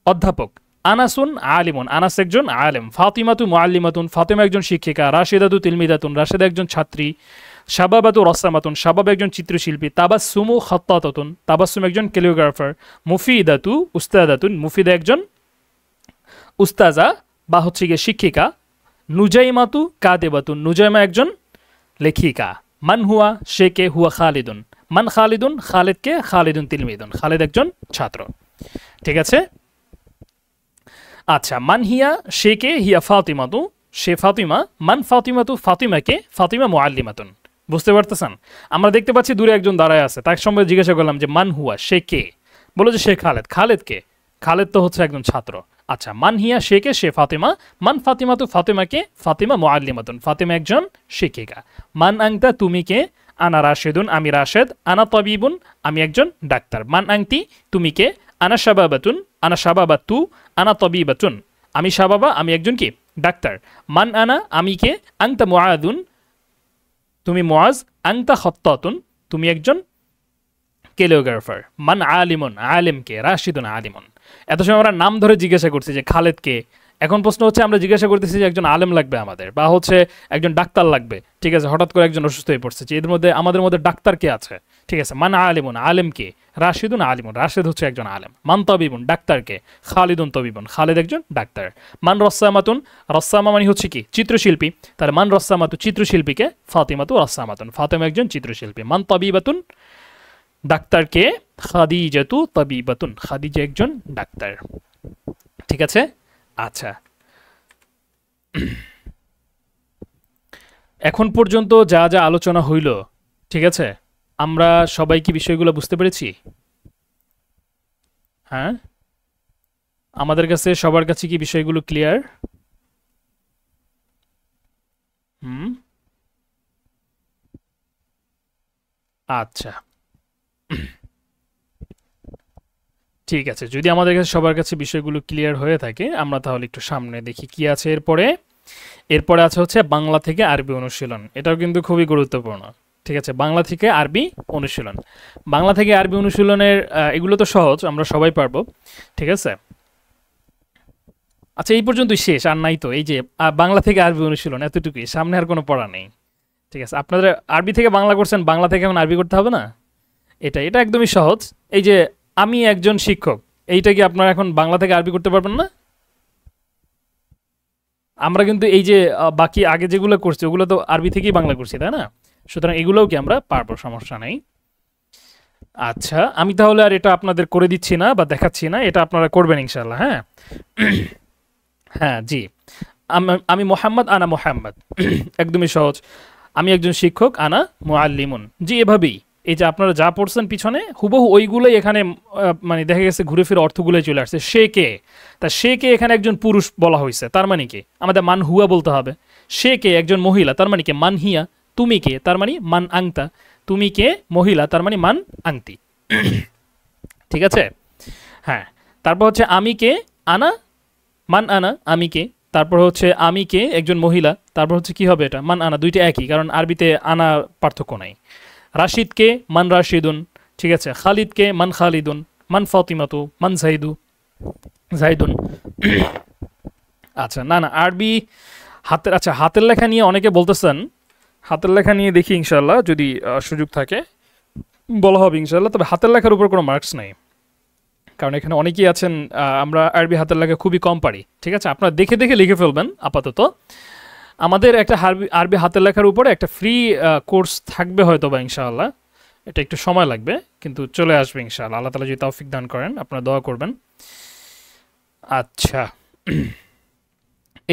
অধ্যাপক, আনাসুন আলিমুন, আনাস একজন আলেম, ফাতিমাতু মুআল্লিমাতুন, ফাতিমা একজন শিক্ষিকা, রাশিদাতু তিলমিদাতুন, রাশিদা একজন ছাত্রী, শাবাবাতু রসামাতুন, শাবাব একজন চিত্রশিল্পী, তাবাসসুমু খাত্তাতাতুন, তাবাসসুম একজন ক্যালিওগ্রাফার, মুফিদাতু উস্তাদাতুন, মুফিদা একজন উস্তাজা বা হচ্ছে গিয়ে শিক্ষিকা, নুজাইমাতু কাতিবাতুন, নুজাইমা একজন লেখিকা, মান হুয়া সে কে, হুয়া খালিদুন, মান খালিদুন খালিদ কে, খালিদুন তিলমিদুন, খালিদ একজন ছাত্র, ঠিক আছে? আচ্ছা, মান হিয়া সে কে, হিয়া ফাতিমাতু সে ফাতিমা, মান ফাতিমাতু ফাতিমা কে, ফাতিমা মুআল্লিমাতুন। বুঝতে পারতেছেন? আমরা দেখতে পাচ্ছি দূরে একজন দাঁড়ায় আছে, তার সঙ্গে জিজ্ঞাসা করলাম যে মান হুয়া সে কে, বলো যে সে খালেদ, খালেদ কে, খালেদ তো হচ্ছে একজন ছাত্র। আচ্ছা, মান হিয়া সে কে, সে ফাতিমা, মান ফাতিমাতু ফাতিমা কে, ফাতিমা মুআল্লিমাতুন, ফাতিমা একজন শিক্ষিকা, মান আংতা তুমি কে, আনা রাশেদুন আমি রাশেদ, আনা তবিবুন আমি একজন ডাক্তার, মান আংতি তুমি কে, আনা শাবাবাতুন আনা শাবাবাতু, আনা তবিবাতুন আমি শাবাবা আমি একজন কি ডাক্তার, মান আনা আমি কে, আংতা মুআদুন তুমি মুআজ, আনতা খাত্তাতুন, তুমি একজন কেলিওগ্রাফার। মান আলিমুন, আলিম কে, রাশিদুন আলিমুন। এত সময় আমরা নাম ধরে জিজ্ঞাসা করছি যে খালেদ কে, এখন প্রশ্ন হচ্ছে আমরা জিজ্ঞাসা করতেছি যে একজন আলেম লাগবে আমাদের, বা হচ্ছে একজন ডাক্তার লাগবে, ঠিক আছে, হঠাৎ করে একজন অসুস্থ হয়ে পড়ছে, যে এদের মধ্যে আমাদের মধ্যে ডাক্তার কে আছে, ঠিক আছে, মান আলিমুন, আলেম কে, রাশিদুন আলিমুন, রাশিদ হচ্ছে একজন আলেম, মান তবিবুন, ডাক্তার কে, খালিদুন তবিবুন, খালিদ একজন ডাক্তার, মান রসামাতুন, রসামা মানে হচ্ছে কি চিত্রশিল্পী, তাহলে মান রসামাতু চিত্রশিল্পীকে, ফাতিমাতু রসামাতুন, ফাতিমা একজন চিত্রশিল্পী, মান তবিবাতুন ডাক্তারকে, খাদিজাতু তবিবাতুন, খাদিজা একজন ডাক্তার, ঠিক আছে। আচ্ছা, এখন পর্যন্ত যা যা আলোচনা হইল, ঠিক আছে, আমরা সবাই কি বিষয়গুলো বুঝতে পেরেছি? হ্যাঁ, আমাদের কাছে সবার কাছে কি বিষয়গুলো ক্লিয়ার? হুম, আচ্ছা, ঠিক আছে। যদি আমাদের কাছে সবার কাছে বিষয়গুলো ক্লিয়ার হয়ে থাকে, আমরা তাহলে একটু সামনে দেখি কি আছে এরপরে। এরপরে আছে হচ্ছে বাংলা থেকে আরবি অনুশীলন, এটাও কিন্তু খুবই গুরুত্বপূর্ণ, ঠিক আছে। বাংলা থেকে আরবি অনুশীলন, বাংলা থেকে আরবি অনুশীলনের এগুলো তো সহজ, আমরা সবাই পারবো, ঠিক আছে। আচ্ছা, এই পর্যন্তই শেষ, আর নাই তো, এই যে বাংলা থেকে আরবি অনুশীলন এতটুকুই, সামনে আর কোনো পড়া নেই, ঠিক আছে। আপনারা আরবি থেকে বাংলা করছেন, বাংলা থেকে এখন আরবি করতে হবে না, এটা এটা একদমই সহজ। এই যে আমি একজন শিক্ষক, এইটা কি আপনারা এখন বাংলা থেকে আরবি করতে পারবেন না? আমরা কিন্তু এই যে বাকি আগে যেগুলো করছি ওগুলো তো আরবি থেকেই বাংলা করছি, তাই না? সুতরাং এগুলোও কি আমরা পারবো, সমস্যা নেই। আচ্ছা, আমি তাহলে আর এটা আপনাদের করে দিচ্ছি না বা দেখাচ্ছি না, এটা আপনারা করবেন ইনশাল্লাহ। হ্যাঁ, হ্যাঁ, জি, আমি মোহাম্মদ, আনা মোহাম্মদ, একদমই সহজ। আমি একজন শিক্ষক, আনা মুআল্লিমুন, জি, এভাবেই। এই যে আপনারা যা পড়ছেন পিছনে হুবহু ওইগুলোই এখানে মানে দেখা গেছে ঘুরে ফিরে অর্থগুলোই চলে আসছে। সে কে, তা সে কে এখানে একজন পুরুষ বলা হয়েছে, তার মানে কি আমাদের মান হুয়া বলতে হবে। সে কে একজন মহিলা, তার মানে কি মান হিয়া। তুমি কে, তার মানে মান আংতা। তুমি কে মহিলা, তার মানে মান আংতি, ঠিক আছে। হ্যাঁ, তারপর হচ্ছে আমি কে, আনা, মান আনা, আমি কে। তারপর হচ্ছে আমি কে একজন মহিলা, তারপর হচ্ছে কি হবে, এটা মান আনা, দুইটা একই, কারণ আরবিতে আনা পার্থক্য নাই। রাশিদকে মান রাশিদুন, ঠিক আছে। খালিদকে মান খালিদুন, মান ফাতিমাতু, মান জাইদু, জাইদুন। আচ্ছা, না না, আরবি হাতের, আচ্ছা, হাতের লেখা নিয়ে অনেকে বলতেছেন, হাতের লেখা নিয়ে দেখি ইনশাল্লাহ যদি সুযোগ থাকে বলা হবে ইনশাল্লাহ। তবে হাতের লেখার উপর কোনো মার্কস নেই, কারণ এখানে অনেকেই আছেন আমরা আরবি হাতের লেখা খুবই কম পারি, ঠিক আছে। আপনারা দেখে দেখে লিখে ফেলবেন আপাতত। আমাদের একটা আরবি হাতের লেখার উপরে একটা ফ্রি কোর্স থাকবে হয়তো বা ইনশাআল্লাহ, এটা একটু সময় লাগবে কিন্তু চলে আসবে ইনশাআল্লাহ। আল্লাহ তাআলা যদি তৌফিক দান করেন, আপনারা দোয়া করবেন। আচ্ছা,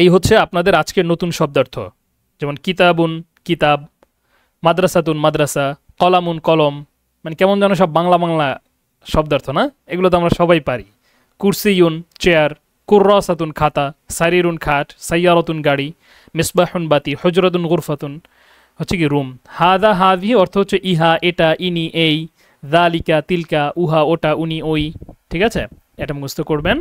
এই হচ্ছে আপনাদের আজকের নতুন শব্দার্থ, যেমন কিতাবুন কিতাব, মাদ্রাসাতুন মাদ্রাসা, কলামুন কলম, মানে কেমন যেন সব বাংলা বাংলা শব্দার্থ না, এগুলো তো আমরা সবাই পারি। কুরসিউন চেয়ার, কুর্রাসাতুন খাতা, সারিরুন খাট, সাইয়ারাতুন গাড়ি, মিসবাহুন বাতি, হজরতুন গুরফাতুন হচ্ছে কি রুম। হাদা হাদি অর্থ হচ্ছে ইহা, এটা, ইনি, এই, দালিকা তিলকা, উহা ওটা, উনি ওই, ঠিক আছে, এটা মুখস্থ করবেন।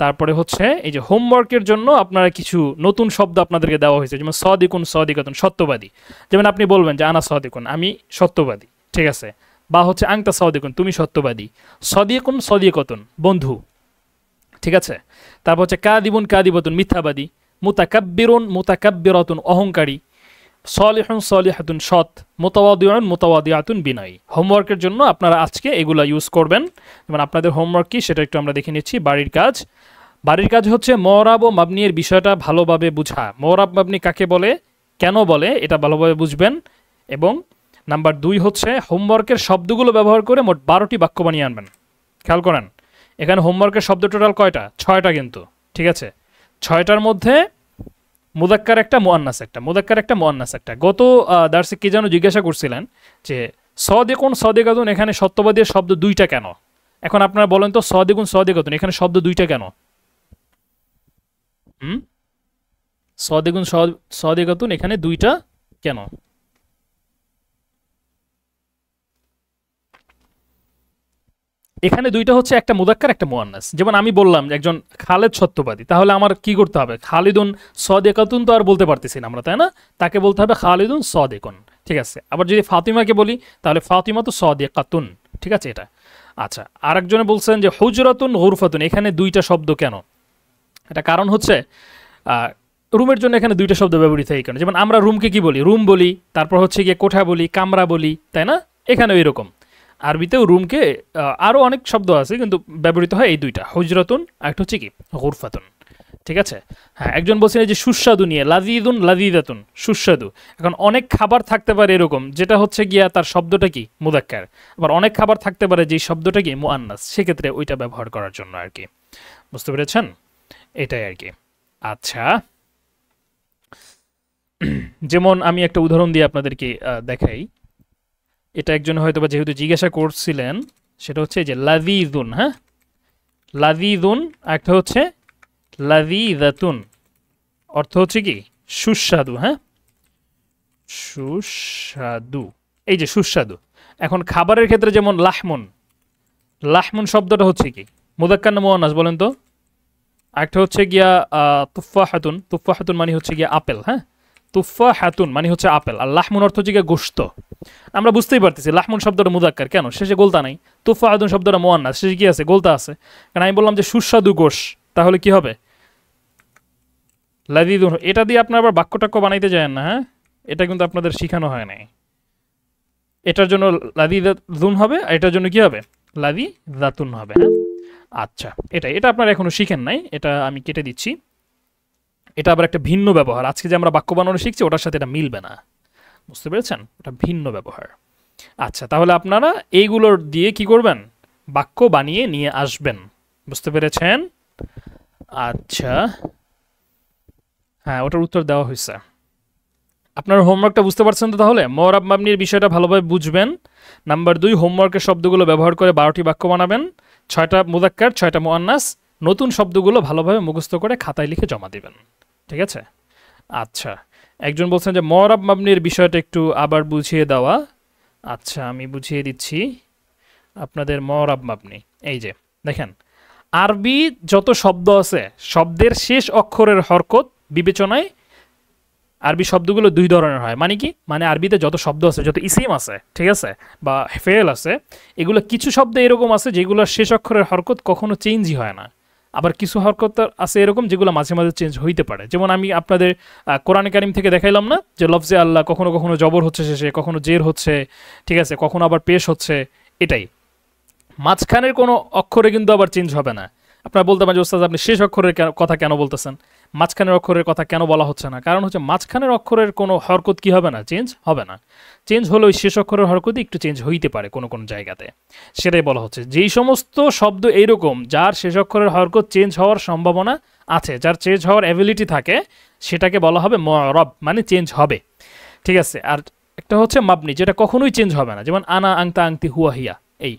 তারপরে হচ্ছে এই যে হোমওয়ার্কের জন্য আপনারা কিছু নতুন শব্দ আপনাদেরকে দেওয়া হয়েছে, যেমন সদিকুন সদিকাতুন, সত্যবাদী। যেমন আপনি বলবেন যে আনা সদিকুন, আমি সত্যবাদী, ঠিক আছে, বা হচ্ছে আংতা সদিকুন, তুমি সত্যবাদী। সদিকুন সদিকতুন, বন্ধু, ঠিক আছে। তারপর হচ্ছে কাদিবুন কাদিবাতুন, মিথ্যাবাদী। মুতাকাব্বিরুন মুতাকাব্বিরাতুন, অহংকারী। সলিহুন সলিহাতুন, সৎ। মুতাওয়াদিউন মুতাওয়াদিয়াতুন, বিনয়ী। হোমওয়ার্কের জন্য আপনারা আজকে এগুলা ইউজ করবেন। যেমন আপনাদের হোমওয়ার্ক কি সেটা একটু আমরা দেখে নিচ্ছি। বাড়ির কাজ, বাড়ির কাজ হচ্ছে মওরাব ও মাবনির বিষয়টা ভালোভাবে বুঝা। মওরাব মাবনি কাকে বলে, কেন বলে, এটা ভালোভাবে বুঝবেন। এবং নাম্বার 2 হচ্ছে হোমওয়ার্কের শব্দগুলো ব্যবহার করে মোট 12টি বাক্য বানিয়ে আনবেন। খেয়াল করেন, এখানে হোমওয়ার্কের শব্দ টোটাল কয়টা, 6টা কিন্তু, ঠিক আছে। 6টার মধ্যে মুদাক্কার একটা, মুআন্নাস একটা, মুদাক্কার একটা, মুআন্নাস একটা। গত দার্সে কি যেন জিজ্ঞাসা করছিলেন যে সদিকুন সদিকাতুন, এখানে সত্যবাদীর শব্দ 2টা কেন? এখন আপনারা বলেন তো, সদিকুন সদিকাতুন, এখানে শব্দ 2টা কেন? সদিকুন সদিকাতুন, এখানে 2টা কেন? এখানে 2টা হচ্ছে, একটা মুদাক্কার একটা মুআন্নাস। যেমন আমি বললাম যে একজন খালেদ সত্যবাদী, তাহলে আমার কি করতে হবে, খালিদুন সদিকাতুন তো আর বলতে পারতেছি না আমরা, তাই না? তাকে বলতে হবে খালিদুন সদিকুন, ঠিক আছে। আবার যদি ফাতিমাকে বলি তাহলে ফাতিমা তো সাদিকাতুন, ঠিক আছে এটা। আচ্ছা, আরেকজনে বলছেন যে হুজরাতুন গুরফাতুন, এখানে দুইটা শব্দ কেন? এটা কারণ হচ্ছে রুমের জন্য এখানে দুইটা শব্দ ব্যবহৃত হয় এই কারণে। যেমন আমরা রুমকে কি বলি? রুম বলি, তারপর হচ্ছে গিয়ে কোঠা বলি, কামরা বলি, তাই না? এখানেও এরকম আরবিতেও রুমকে আরও অনেক শব্দ আছে, কিন্তু ব্যবহৃত হয় এই দুইটা, হুজরাতুন আর একটা হচ্ছে কি গুরফাতুন, ঠিক আছে। হ্যাঁ, একজন বলছেন এই যে সুস্বাদু নিয়ে, লাজিদুন লাজিদাতুন, সুস্বাদু। এখন অনেক খাবার থাকতে পারে এরকম যেটা হচ্ছে গিয়া তার শব্দটা কি মুদাক্কার, আবার অনেক খাবার থাকতে পারে যে শব্দটা কি মুআন্নাস, সেক্ষেত্রে ওইটা ব্যবহার করার জন্য আর কি। বুঝতে পেরেছেন? এটাই আর কি। আচ্ছা, যেমন আমি একটা উদাহরণ দিয়ে আপনাদেরকে দেখাই। এটা একজন হয়তো বা যেহেতু জিজ্ঞাসা করছিলেন, সেটা হচ্ছে যে লাজিদুন, হ্যাঁ লাজিদুন, একটা হচ্ছে লাজিদাতুন, অর্থ হচ্ছে কি সুস্বাদু, হ্যাঁ সুস্বাদু, এই যে সুস্বাদু। এখন খাবারের ক্ষেত্রে যেমন লাহমুন, লাহমুন শব্দটা হচ্ছে কি মুদাক্কার না মুআন্নাস বলেন তো? একটা হচ্ছে গিয়া তুফাহাতুন, তুফাহাতুন মানে হচ্ছে গিয়া আপেল, হ্যাঁ তুফাহাতুন মানে হচ্ছে আপেল, আর লাহমুন অর্থ হচ্ছে গিয়া গোশত। আমরা বুঝতেই পারতেছি লাহমুন শব্দটা মুদাক্কার, কেন? শেষে গোলতা নাই। তুফাহাতুন শব্দটা মুআন্নাস, শেষে কি আছে? গোলতা আছে। কারণ আমি বললাম যে সুস্বাদু গোশ, তাহলে কি হবে? লাযীযুন। এটা দিয়ে আপনার আবার বাক্য টাক্য বানাইতে যায় না, হ্যাঁ এটা কিন্তু আপনাদের শিখানো হয় নাই। এটার জন্য লাযীযুন হবে, আর এটার জন্য কি হবে? লাযীযাতুন হবে, হ্যাঁ। আচ্ছা, এটা আপনারা এখনো শিখেন নাই, এটা আমি কেটে দিচ্ছি। এটা আবার একটা ভিন্ন ব্যবহার, আজকে যে আমরা বাক্য বানানো শিখছি ওটার সাথে এটা মিলবে না, বুঝতে পেরেছেন? ওটা ভিন্ন ব্যবহার। আচ্ছা, তাহলে আপনারা এইগুলোর দিয়ে কি করবেন? বাক্য বানিয়ে নিয়ে আসবেন, বুঝতে পেরেছেন? আচ্ছা, হ্যাঁ ওটার উত্তর দেওয়া হয়েছে। আপনার হোমওয়ার্কটা বুঝতে পারছেন তো? তাহলে মরাব মাবনির বিষয়টা ভালোভাবে বুঝবেন। নাম্বার 2, হোমওয়ার্কের শব্দগুলো ব্যবহার করে 12টি বাক্য বানাবেন, 6টা মুদাক্কার 6টা মুআন্নাস, নতুন শব্দগুলো ভালোভাবে মুখস্থ করে খাতায় লিখে জমা দিবেন, ঠিক আছে? আচ্ছা, একজন বলছেন যে মরাব মাবনির বিষয়টা একটু আবার বুঝিয়ে দেওয়া। আচ্ছা, আমি বুঝিয়ে দিচ্ছি আপনাদের মরাব মাবনি। এই যে দেখেন, আরবি যত শব্দ আছে শব্দের শেষ অক্ষরের হরকত বিবেচনায় আরবি শব্দগুলো দুই ধরনের হয়। মানে কি? মানে আরবিতে যত শব্দ আছে, যত ইসিম আছে, ঠিক আছে, বা ফেল আছে, এগুলো কিছু শব্দ এরকম আছে যেগুলোর শেষ অক্ষরের হরকত কখনো চেঞ্জই হয় না। আবার কিছু হরকত আছে এরকম যেগুলো মাঝে মাঝে চেঞ্জ হইতে পারে। যেমন আমি আপনাদের কোরআনে কারিম থেকে দেখাইলাম না যে লফজে আল্লাহ কখনো কখনো জবর হচ্ছে শেষে, কখনো জের হচ্ছে, ঠিক আছে, কখনো আবার পেশ হচ্ছে। এটাই, মাঝখানের কোনো অক্ষরে কিন্তু আবার চেঞ্জ হবে না। আপনারা বলতে পারেন যে ওস্তাদ আপনি শেষ অক্ষরের কথা কেন বলতেছেন, মাঝখানের অক্ষরের কথা কেন বলা হচ্ছে না? কারণ হচ্ছে মাঝখানের অক্ষরের কোনো হরকত কি হবে না, চেঞ্জ হবে না। চেঞ্জ হলে ওই শেষ অক্ষরের হরকতই একটু চেঞ্জ হইতে পারে কোনো কোনো জায়গাতে। সেটাই বলা হচ্ছে, যেই সমস্ত শব্দ এইরকম যার শেষ অক্ষরের হরকত চেঞ্জ হওয়ার সম্ভাবনা আছে, যার চেঞ্জ হওয়ার অ্যাবিলিটি থাকে, সেটাকে বলা হবে মুআরাব, মানে চেঞ্জ হবে, ঠিক আছে। আর একটা হচ্ছে মাবনি, যেটা কখনোই চেঞ্জ হবে না, যেমন আনা আংতা আংতি হুয়া হিয়া,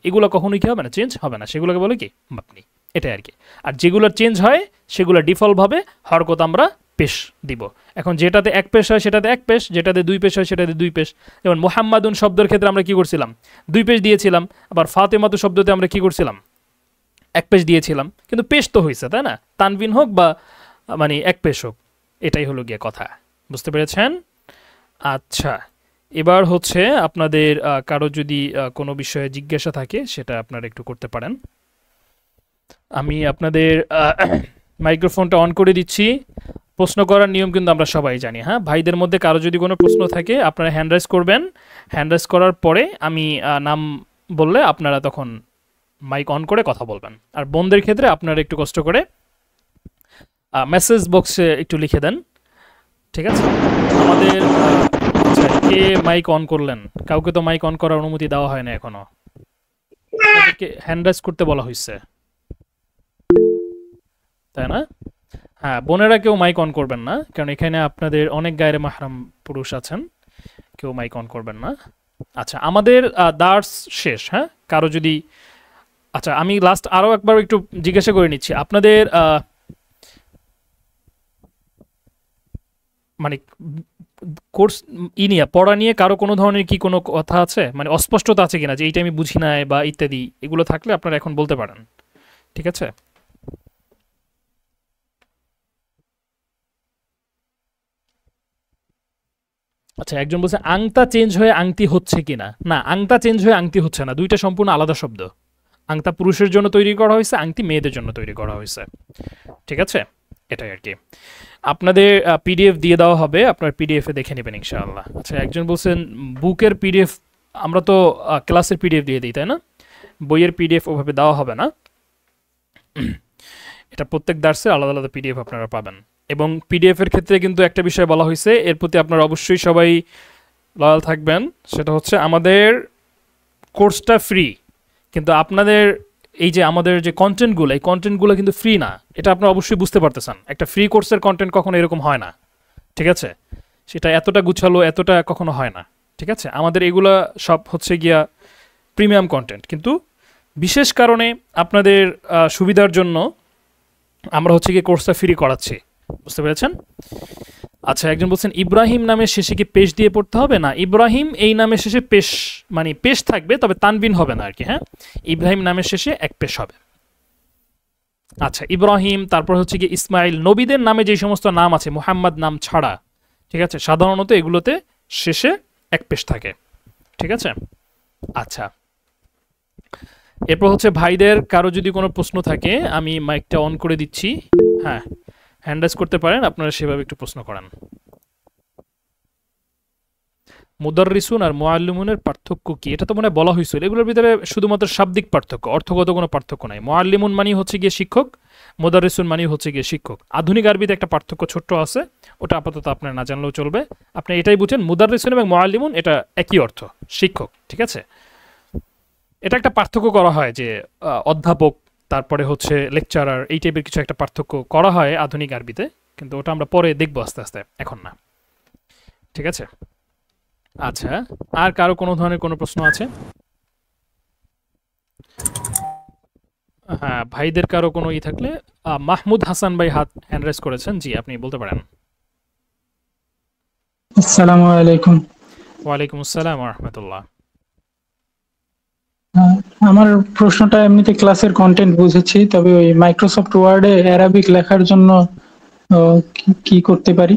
এগুলো কখনোই কি হবে না, চেঞ্জ হবে না, সেগুলোকে বলে কি মাবনি, এটাই আর কি। আর যেগুলোর চেঞ্জ হয় সেগুলো ডিফল্টভাবে হরকত আমরা পেশ দিব। এখন যেটাতে এক পেশ হয় সেটাতে এক পেশ, যেটাতে দুই পেশ হয় সেটাতে দুই পেশ। যেমন মুহাম্মাদুন শব্দের ক্ষেত্রে আমরা কি করছিলাম? দুই পেশ দিয়েছিলাম। আবার ফাতেমাতু শব্দতে আমরা কি করছিলাম? এক পেশ দিয়েছিলাম, কিন্তু পেশ তো হয়েছে, তাই না? তানবিন হোক বা মানে এক পেশ হোক, এটাই হলো গিয়ে কথা, বুঝতে পেরেছেন? আচ্ছা, এবার হচ্ছে আপনাদের কারো যদি কোনো বিষয়ে জিজ্ঞাসা থাকে সেটা আপনারা একটু করতে পারেন। আমি আপনাদের মাইক্রোফোনটা অন করে দিচ্ছি। প্রশ্ন করার নিয়ম কিন্তু আমরা সবাই জানি, হ্যাঁ। ভাইদের মধ্যে কারো যদি কোনো প্রশ্ন থাকে আপনারা হ্যান্ড রাইজ করবেন। হ্যান্ড রাইজ করার পরে আমি নাম বললে আপনারা তখন মাইক অন করে কথা বলবেন। আর বোনদের ক্ষেত্রে আপনারা একটু কষ্ট করে মেসেজ বক্সে একটু লিখে দেন, ঠিক আছে? আমাদের আচ্ছা, কে মাইক অন করলেন? কাউকে তো মাইক অন করার অনুমতি দেওয়া হয় না এখনো, আপনাদেরকে হ্যান্ড রাইজ করতে বলা হয়েছে, তাই না? হ্যাঁ, বোনেরা কেউ মাইক অন করবেন না, কারণ এখানে আপনাদের অনেক গায়ের মাহরাম পুরুষ আছেন, কেউ মাইক অন করবেন না। আচ্ছা, আমাদের দার্স শেষ, হ্যাঁ। কারো যদি আচ্ছা, আমি লাস্ট আরও একবার একটু জিজ্ঞাসা করে নিচ্ছি আপনাদের মানে কোর্স নিয়ে পড়া নিয়ে কারো কোনো ধরনের কি কোনো কথা আছে, মানে অস্পষ্টতা আছে কিনা, যে এইটা আমি বুঝি নাই বা ইত্যাদি, এগুলো থাকলে আপনারা এখন বলতে পারেন, ঠিক আছে? আচ্ছা, একজন বলছে আংতা চেঞ্জ হয়ে আংটি হচ্ছে কিনা। না, আংতা চেঞ্জ হয়ে আংটি হচ্ছে না, দুইটা সম্পূর্ণ আলাদা শব্দ। আংতা পুরুষের জন্য তৈরি করা হয়েছে, আংটি মেয়েদের জন্য তৈরি করা হয়েছে। ঠিক আছে, এটাই আর কি। আপনাদের পিডিএফ দিয়ে দেওয়া হবে, আপনার পিডিএফে দেখে নেবেন ইনশাআল্লাহ। আচ্ছা, একজন বলছেন বুকের পিডিএফ, আমরা তো ক্লাসের পিডিএফ দিয়ে দিই, তাই না? বইয়ের পিডিএফ ওভাবে দেওয়া হবে না, এটা প্রত্যেক দার্সে আলাদা আলাদা পিডিএফ আপনারা পাবেন। এবং পিডিএফ এর ক্ষেত্রে কিন্তু একটা বিষয় বলা হয়েছে, এর প্রতি আপনারা অবশ্যই সবাই লয়াল থাকবেন, সেটা হচ্ছে আমাদের কোর্সটা ফ্রি, কিন্তু আপনাদের এই যে আমাদের যে কন্টেন্টগুলো, এই কন্টেন্টগুলো কিন্তু ফ্রি না, এটা আপনারা অবশ্যই বুঝতে পারতেছেন। একটা ফ্রি কোর্সের কন্টেন্ট কখনো এরকম হয় না, ঠিক আছে? সেটা এতটা গুছালো, এতটা কখনো হয় না, ঠিক আছে? আমাদের এগুলা সব হচ্ছে গিয়া প্রিমিয়াম কন্টেন্ট, কিন্তু বিশেষ কারণে আপনাদের সুবিধার জন্য আমরা হচ্ছে গিয়ে কোর্সটা ফ্রি করাচ্ছি, বুঝতে পেরেছেন? আচ্ছা, একজন বলছেন ইব্রাহিম নামের শেষে কি পেশ দিয়ে পড়তে হবে? না, ইব্রাহিম এই নামের শেষে পেশ, মানে পেশ থাকবে, তবে তানবিন হবে না আর কি। হ্যাঁ, ইব্রাহিম নামের শেষে এক পেশ হবে। আচ্ছা, ইব্রাহিম, তারপর হচ্ছে কি ইসমাইল, নবীদের নামে যে সমস্ত নাম আছে মুহাম্মদ নাম ছাড়া, ঠিক আছে, সাধারণত এগুলোতে শেষে এক পেশ থাকে, ঠিক আছে? আচ্ছা, এরপর হচ্ছে ভাইদের কারো যদি কোনো প্রশ্ন থাকে, আমি মাইকটা অন করে দিচ্ছি, হ্যাঁ, হ্যান্ড রাইজ করতে পারেন, আপনারা সেভাবে একটু প্রশ্ন করেন। মুদাররিসুন আর মুআল্লিমুনের পার্থক্য কি? এটা তো মনে হয় বলা হয়েছিল। এগুলোর ভিতরে শুধুমাত্র শাব্দিক পার্থক্য, অর্থগত কোনো পার্থক্য নাই। মুআল্লিমুন মানে হচ্ছে গিয়ে শিক্ষক, মুদাররিসুন মানে হচ্ছে গিয়ে শিক্ষক। আধুনিক আরবিতে একটা পার্থক্য ছোট্ট আছে, ওটা আপাতত আপনার না জানলেও চলবে। আপনি এটাই বুঝেন, মুদাররিসুন এবং মুআল্লিমুন এটা একই অর্থ, শিক্ষক, ঠিক আছে? এটা একটা পার্থক্য করা হয় যে অধ্যাপক, তারপরে হচ্ছে লেকচারার, এই টাইপের কিছু একটা পার্থক্য করা হয় আধুনিক আরবিতে, কিন্তু ওটা আমরা পরে দেখবো আস্তে আস্তে, এখন না, ঠিক আছে? আচ্ছা, আর কারো কোনো ধরনের কোনো প্রশ্ন আছে? হ্যাঁ, ভাইদের কারো কোনো ই থাকলে, মাহমুদ হাসান ভাই হাত হ্যান্ড রাইজ করেছেন, জি আপনি বলতে পারেন। আসসালামু আলাইকুম। ওয়ালাইকুম আসসালাম ওয়া রাহমাতুল্লাহ। আমার প্রশ্নটা এমনিতে ক্লাসের কন্টেন্ট বুঝেছি, তবে ওই মাইক্রোসফট ওয়ার্ডে অ্যারাবিক লেখার জন্য কি করতে পারি?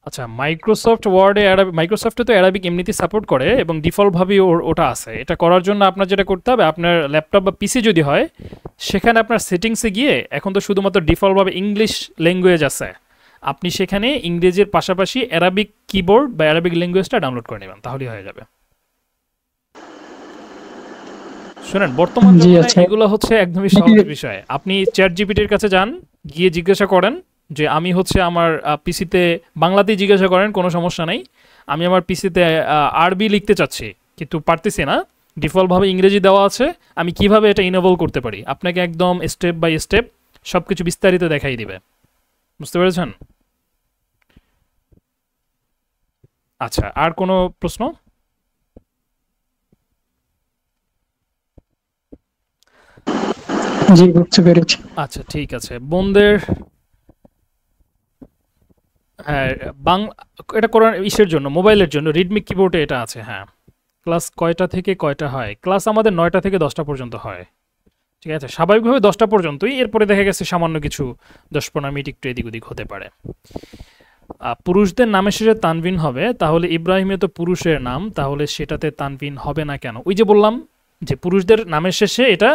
আচ্ছা, মাইক্রোসফট ওয়ার্ডে মাইক্রোসফটে তো অ্যারাবিক এমনিতেই সাপোর্ট করে এবং ডিফল্টভাবেই ওটা আছে। এটা করার জন্য আপনার যেটা করতে হবে, আপনার ল্যাপটপ বা পিসি যদি হয়, সেখানে আপনার সেটিংসে গিয়ে, এখন তো শুধুমাত্র ডিফল্টভাবে ইংলিশ ল্যাঙ্গুয়েজ আছে, আপনি সেখানে ইংরেজির পাশাপাশি অ্যারাবিক কিবোর্ড বা অ্যারাবিক ল্যাঙ্গুয়েজটা ডাউনলোড করে নেবেন, তাহলেই হয়ে যাবে। শুনেন, বর্তমান জি জমানায় আচ্ছা, এগুলো হচ্ছে একদমই সহজের বিষয়। আপনি চ্যাট জিপিটির কাছে যান, গিয়ে জিজ্ঞাসা করেন যে আমি হচ্ছে আমার পিসিতে, বাংলাতেই জিজ্ঞাসা করেন, কোনো সমস্যা নাই, আমি আমার পিসিতে আরবি লিখতে চাচ্ছি কিন্তু পারতেছি না, ডিফল্টভাবে ইংরেজি দেওয়া আছে, আমি কিভাবে এটা ইনেবল করতে পারি, আপনাকে একদম স্টেপ বাই স্টেপ সব কিছু বিস্তারিত দেখাই দিবে, বুঝতে পেরেছেন? আচ্ছা, আর কোনো প্রশ্ন? জি বুঝতে পেরেছি। আচ্ছা, ঠিক আছে বোনদের, হ্যাঁ, বাং এটা করার ইসের জন্য, মোবাইলের জন্য রিডমি কিবোর্ডে এটা আছে, হ্যাঁ। ক্লাস কয়টা থেকে কয়টা হয়? ক্লাস আমাদের 9টা থেকে 10টা পর্যন্ত হয়, ঠিক আছে, স্বাভাবিকভাবে 10টা পর্যন্তই, এরপরে দেখা গেছে সামান্য কিছু 10-15 মিনিট একটু এদিক ওদিক হতে পারে। পুরুষদের নামের শেষে তানবিন হবে, তাহলে ইব্রাহিমে তো পুরুষের নাম, তাহলে সেটাতে তানবিন হবে না কেন? ওই যে বললাম যে পুরুষদের নামের শেষে, এটা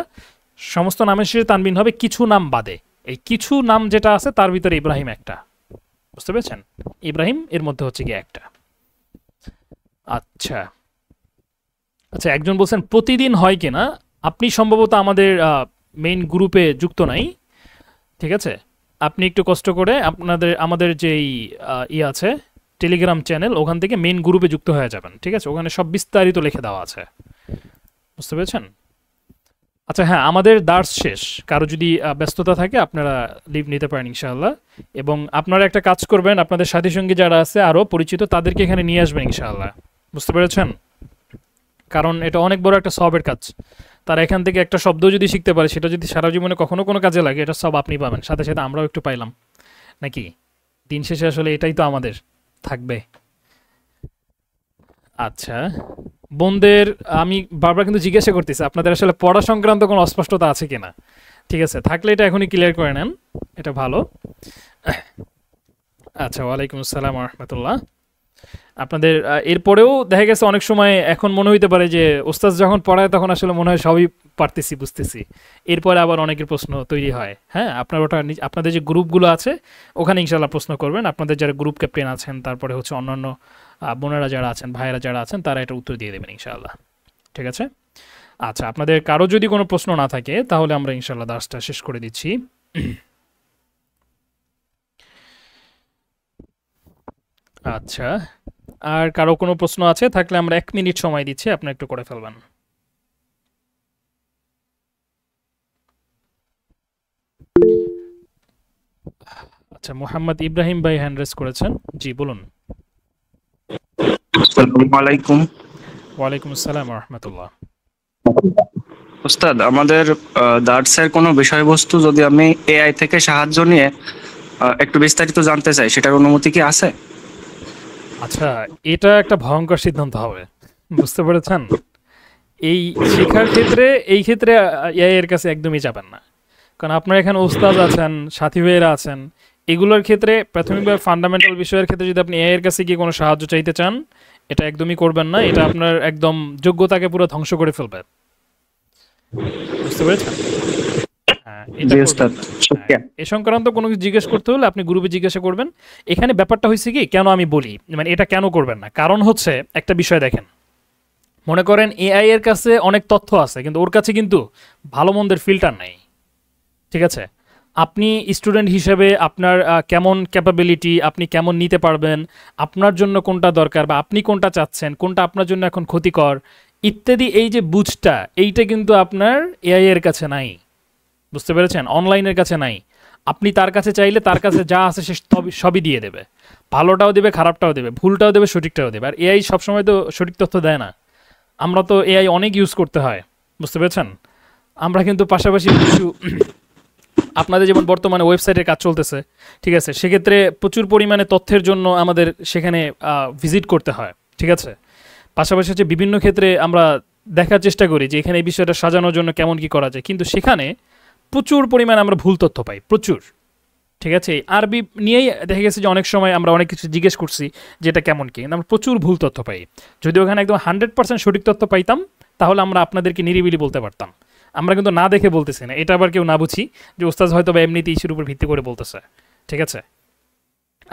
সমস্ত নামের শেষে তানবিন হবে কিছু নাম বাদে, এই কিছু নাম যেটা আছে তার ভিতরে ইব্রাহিম একটা, বুঝতে পেরেছেন? ইব্রাহিম এর মধ্যে হচ্ছে গিয়ে একটা। আচ্ছা আচ্ছা, একজন বলছেন প্রতিদিন হয় কিনা? আপনি সম্ভবত আমাদের মেইন গ্রুপে যুক্ত নাই, ঠিক আছে? আপনি একটু কষ্ট করে আমাদের যেই আছে টেলিগ্রাম চ্যানেল, ওখান থেকে মেইন গ্রুপে যুক্ত হয়ে যাবেন, ঠিক আছে? ওখানে সব বিস্তারিত লিখে দেওয়া আছে, বুঝতে পেরেছেন? আচ্ছা হ্যাঁ, আমাদের দার্স শেষ, কারো যদি ব্যস্ততা থাকে আপনারা লিভ নিতে পারেন ইনশাআল্লাহ। এবং আপনারা একটা কাজ করবেন, আপনাদের সাথী সঙ্গী যারা আছে আরও পরিচিত, তাদেরকে এখানে নিয়ে আসবেন ইনশাআল্লাহ, বুঝতে পেরেছেন? কারণ এটা অনেক বড় একটা সবের কাজ, তারা এখান থেকে একটা শব্দ যদি শিখতে পারে, সেটা যদি সারা জীবনে কখনো কোনো কাজে লাগে, এটা সব আপনি পাবেন, সাথে সাথে আমরাও একটু পাইলাম, নাকি? দিন শেষে আসলে এটাই তো আমাদের থাকবে। আচ্ছা, বোনদের আমি বারবার কিন্তু জিজ্ঞাসা করতেছি আপনাদের আসলে পড়া সংক্রান্ত কোনো অস্পষ্টতা আছে কিনা, ঠিক আছে? থাকলে এটা এখনই ক্লিয়ার করে নেন, এটা ভালো। আচ্ছা, ওয়ালাইকুম আসসালাম ওয়া রাহমাতুল্লাহ। আপনাদের এরপরেও দেখা গেছে অনেক সময় এখন মনে হইতে পারে যে ওস্তাদ যখন পড়ায় তখন আসলে মনে হয় সবই পারতেছি বুঝতেছি, এরপরে আবার অনেকের প্রশ্ন তৈরি হয়। হ্যাঁ, আপনার ওটা আপনাদের যে গ্রুপগুলো আছে ওখানে ইনশাল্লাহ প্রশ্ন করবেন, আপনাদের যারা গ্রুপ ক্যাপ্টেন আছেন, তারপরে হচ্ছে অন্যান্য বোনেরা যারা আছেন, ভাইয়েরা যারা আছেন, তারা এটা উত্তর দিয়ে দেবেন ইনশাআল্লাহ। ঠিক আছে। আচ্ছা, আপনাদের কারো যদি কোনো প্রশ্ন না থাকে তাহলে আমরা ইনশাল্লাহ দাসটা শেষ করে দিচ্ছি। আচ্ছা, আর কারো কোনো প্রশ্ন আছে থাকলে আমরা 1 মিনিট সময় দিচ্ছি, আপনি একটু করে ফেলবেন। আচ্ছা, মোহাম্মদ ইব্রাহিম ভাই হ্যান্ড রেজ করেছেন, জি বলুন। আসসালামু আলাইকুম। ওয়ালাইকুম আসসালাম রহমতুল্লাহ। উস্তাদ, আমাদের দার্সের কোনো বিষয়বস্তু যদি আমি এআই থেকে সাহায্য নিয়ে একটু বিস্তারিত জানতে চাই, সেটার অনুমতি কি আছে? আচ্ছা, এটা একটা ভয়ঙ্কর সিদ্ধান্ত হবে, বুঝতে পেরেছেন? এই শেখার ক্ষেত্রে এই ক্ষেত্রে এআই এর কাছে একদমই যাবেন না, কারণ আপনার এখানে ওস্তাদ আছেন, সাথী ভাইয়েরা আছেন, এগুলোর ক্ষেত্রে প্রাথমিকভাবে ফান্ডামেন্টাল বিষয়ের ক্ষেত্রে যদি আপনি এআই এর কাছে গিয়ে কোনো সাহায্য চাইতে চান, এটা একদমই করবেন না। এটা আপনার একদম যোগ্যতাকে পুরো ধ্বংস করে ফেলবে, বুঝতে পেরেছেন? হ্যাঁ, এটা জি করবেন উস্তাদ, না। শুকরিয়া। এ সংক্রান্ত কোনো কিছু জিজ্ঞেস করতে হলে আপনি গ্রুপে জিজ্ঞাসা করবেন। এখানে ব্যাপারটা হয়েছে কি, কেন আমি বলি মানে এটা কেন করবেন না, কারণ হচ্ছে একটা বিষয় দেখেন, মনে করেন এআই এর কাছে অনেক তথ্য আছে কিন্তু ওর কাছে কিন্তু ভালো মন্দের ফিল্টার নাই। ঠিক আছে, আপনি স্টুডেন্ট হিসেবে আপনার কেমন ক্যাপাবিলিটি, আপনি কেমন নিতে পারবেন, আপনার জন্য কোনটা দরকার বা আপনি কোনটা চাচ্ছেন, কোনটা আপনার জন্য এখন ক্ষতিকর ইত্যাদি, এই যে বুঝটা, এইটা কিন্তু আপনার এআই এর কাছে নাই, বুঝতে পেরেছেন? অনলাইনের কাছে নাই। আপনি তার কাছে চাইলে তার কাছে যা আছে সে সবই দিয়ে দেবে, ভালোটাও দেবে, খারাপটাও দেবে, ভুলটাও দেবে, সঠিকটাও দেবে। আর এআই সবসময় তো সঠিক তথ্য দেয় না। আমরা তো এআই অনেক ইউজ করতে হয়, বুঝতে পেরেছেন? আমরা কিন্তু পাশাপাশি কিছু আপনাদের যেমন বর্তমানে ওয়েবসাইটের কাজ চলতেছে, ঠিক আছে, সেক্ষেত্রে প্রচুর পরিমাণে তথ্যের জন্য আমাদের সেখানে ভিজিট করতে হয়। ঠিক আছে, পাশাপাশি হচ্ছে বিভিন্ন ক্ষেত্রে আমরা দেখার চেষ্টা করি যে এখানে এই বিষয়টা সাজানোর জন্য কেমন কি করা যায়, কিন্তু সেখানে প্রচুর পরিমাণে আমরা ভুল তথ্য পাই, প্রচুর। ঠিক আছে, এই আরবি নিয়েই দেখা গেছে যে অনেক সময় আমরা অনেক কিছু জিজ্ঞেস করছি যেটা কেমন কি, কিন্তু আমরা প্রচুর ভুল তথ্য পাই। যদি ওখানে একদম 100% সঠিক তথ্য পাইতাম তাহলে আমরা আপনাদেরকে নিরিবিলি বলতে পারতাম। আমরা কিন্তু না দেখে বলতেছি না, এটা আবার কেউ না বুঝি যে ওস্তাদ হয়তো বা এমনিতে ইস্যুর উপর ভিত্তি করে বলতেছে। ঠিক আছে,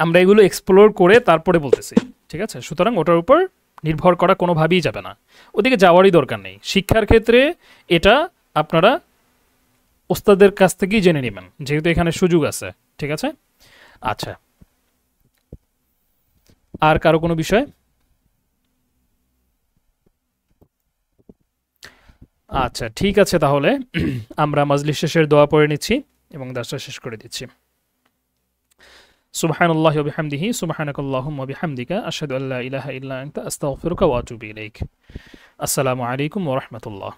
আমরা এগুলো এক্সপ্লোর করে তারপরে বলতেছি। ঠিক আছে, সুতরাং ওটার উপর নির্ভর করা কোনোভাবেই যাবে না, ওদিকে যাওয়ারই দরকার নেই। শিক্ষার ক্ষেত্রে এটা আপনারা ওস্তাদের কাছ থেকেই জেনে নেবেন, যেহেতু এখানে সুযোগ আছে। ঠিক আছে, আচ্ছা, আর কারো কোনো বিষয়? আচ্ছা, ঠিক আছে, তাহলে আমরা মাজলিস শেষের দোয়া পড়ে নিচ্ছি এবং দাসটা শেষ করে দিচ্ছি। সুবহানাল্লাহি ওয়া বিহামদিহি, সুবহানাকাল্লাহুম্মা ওয়া বিহামদিকা, আশহাদু আল্লা ইলাহা ইল্লা আনতা, আস্তাগফিরুকা ওয়া আতুবু ইলাইক। আসসালামু আলাইকুম ওয়া রাহমাতুল্লাহ।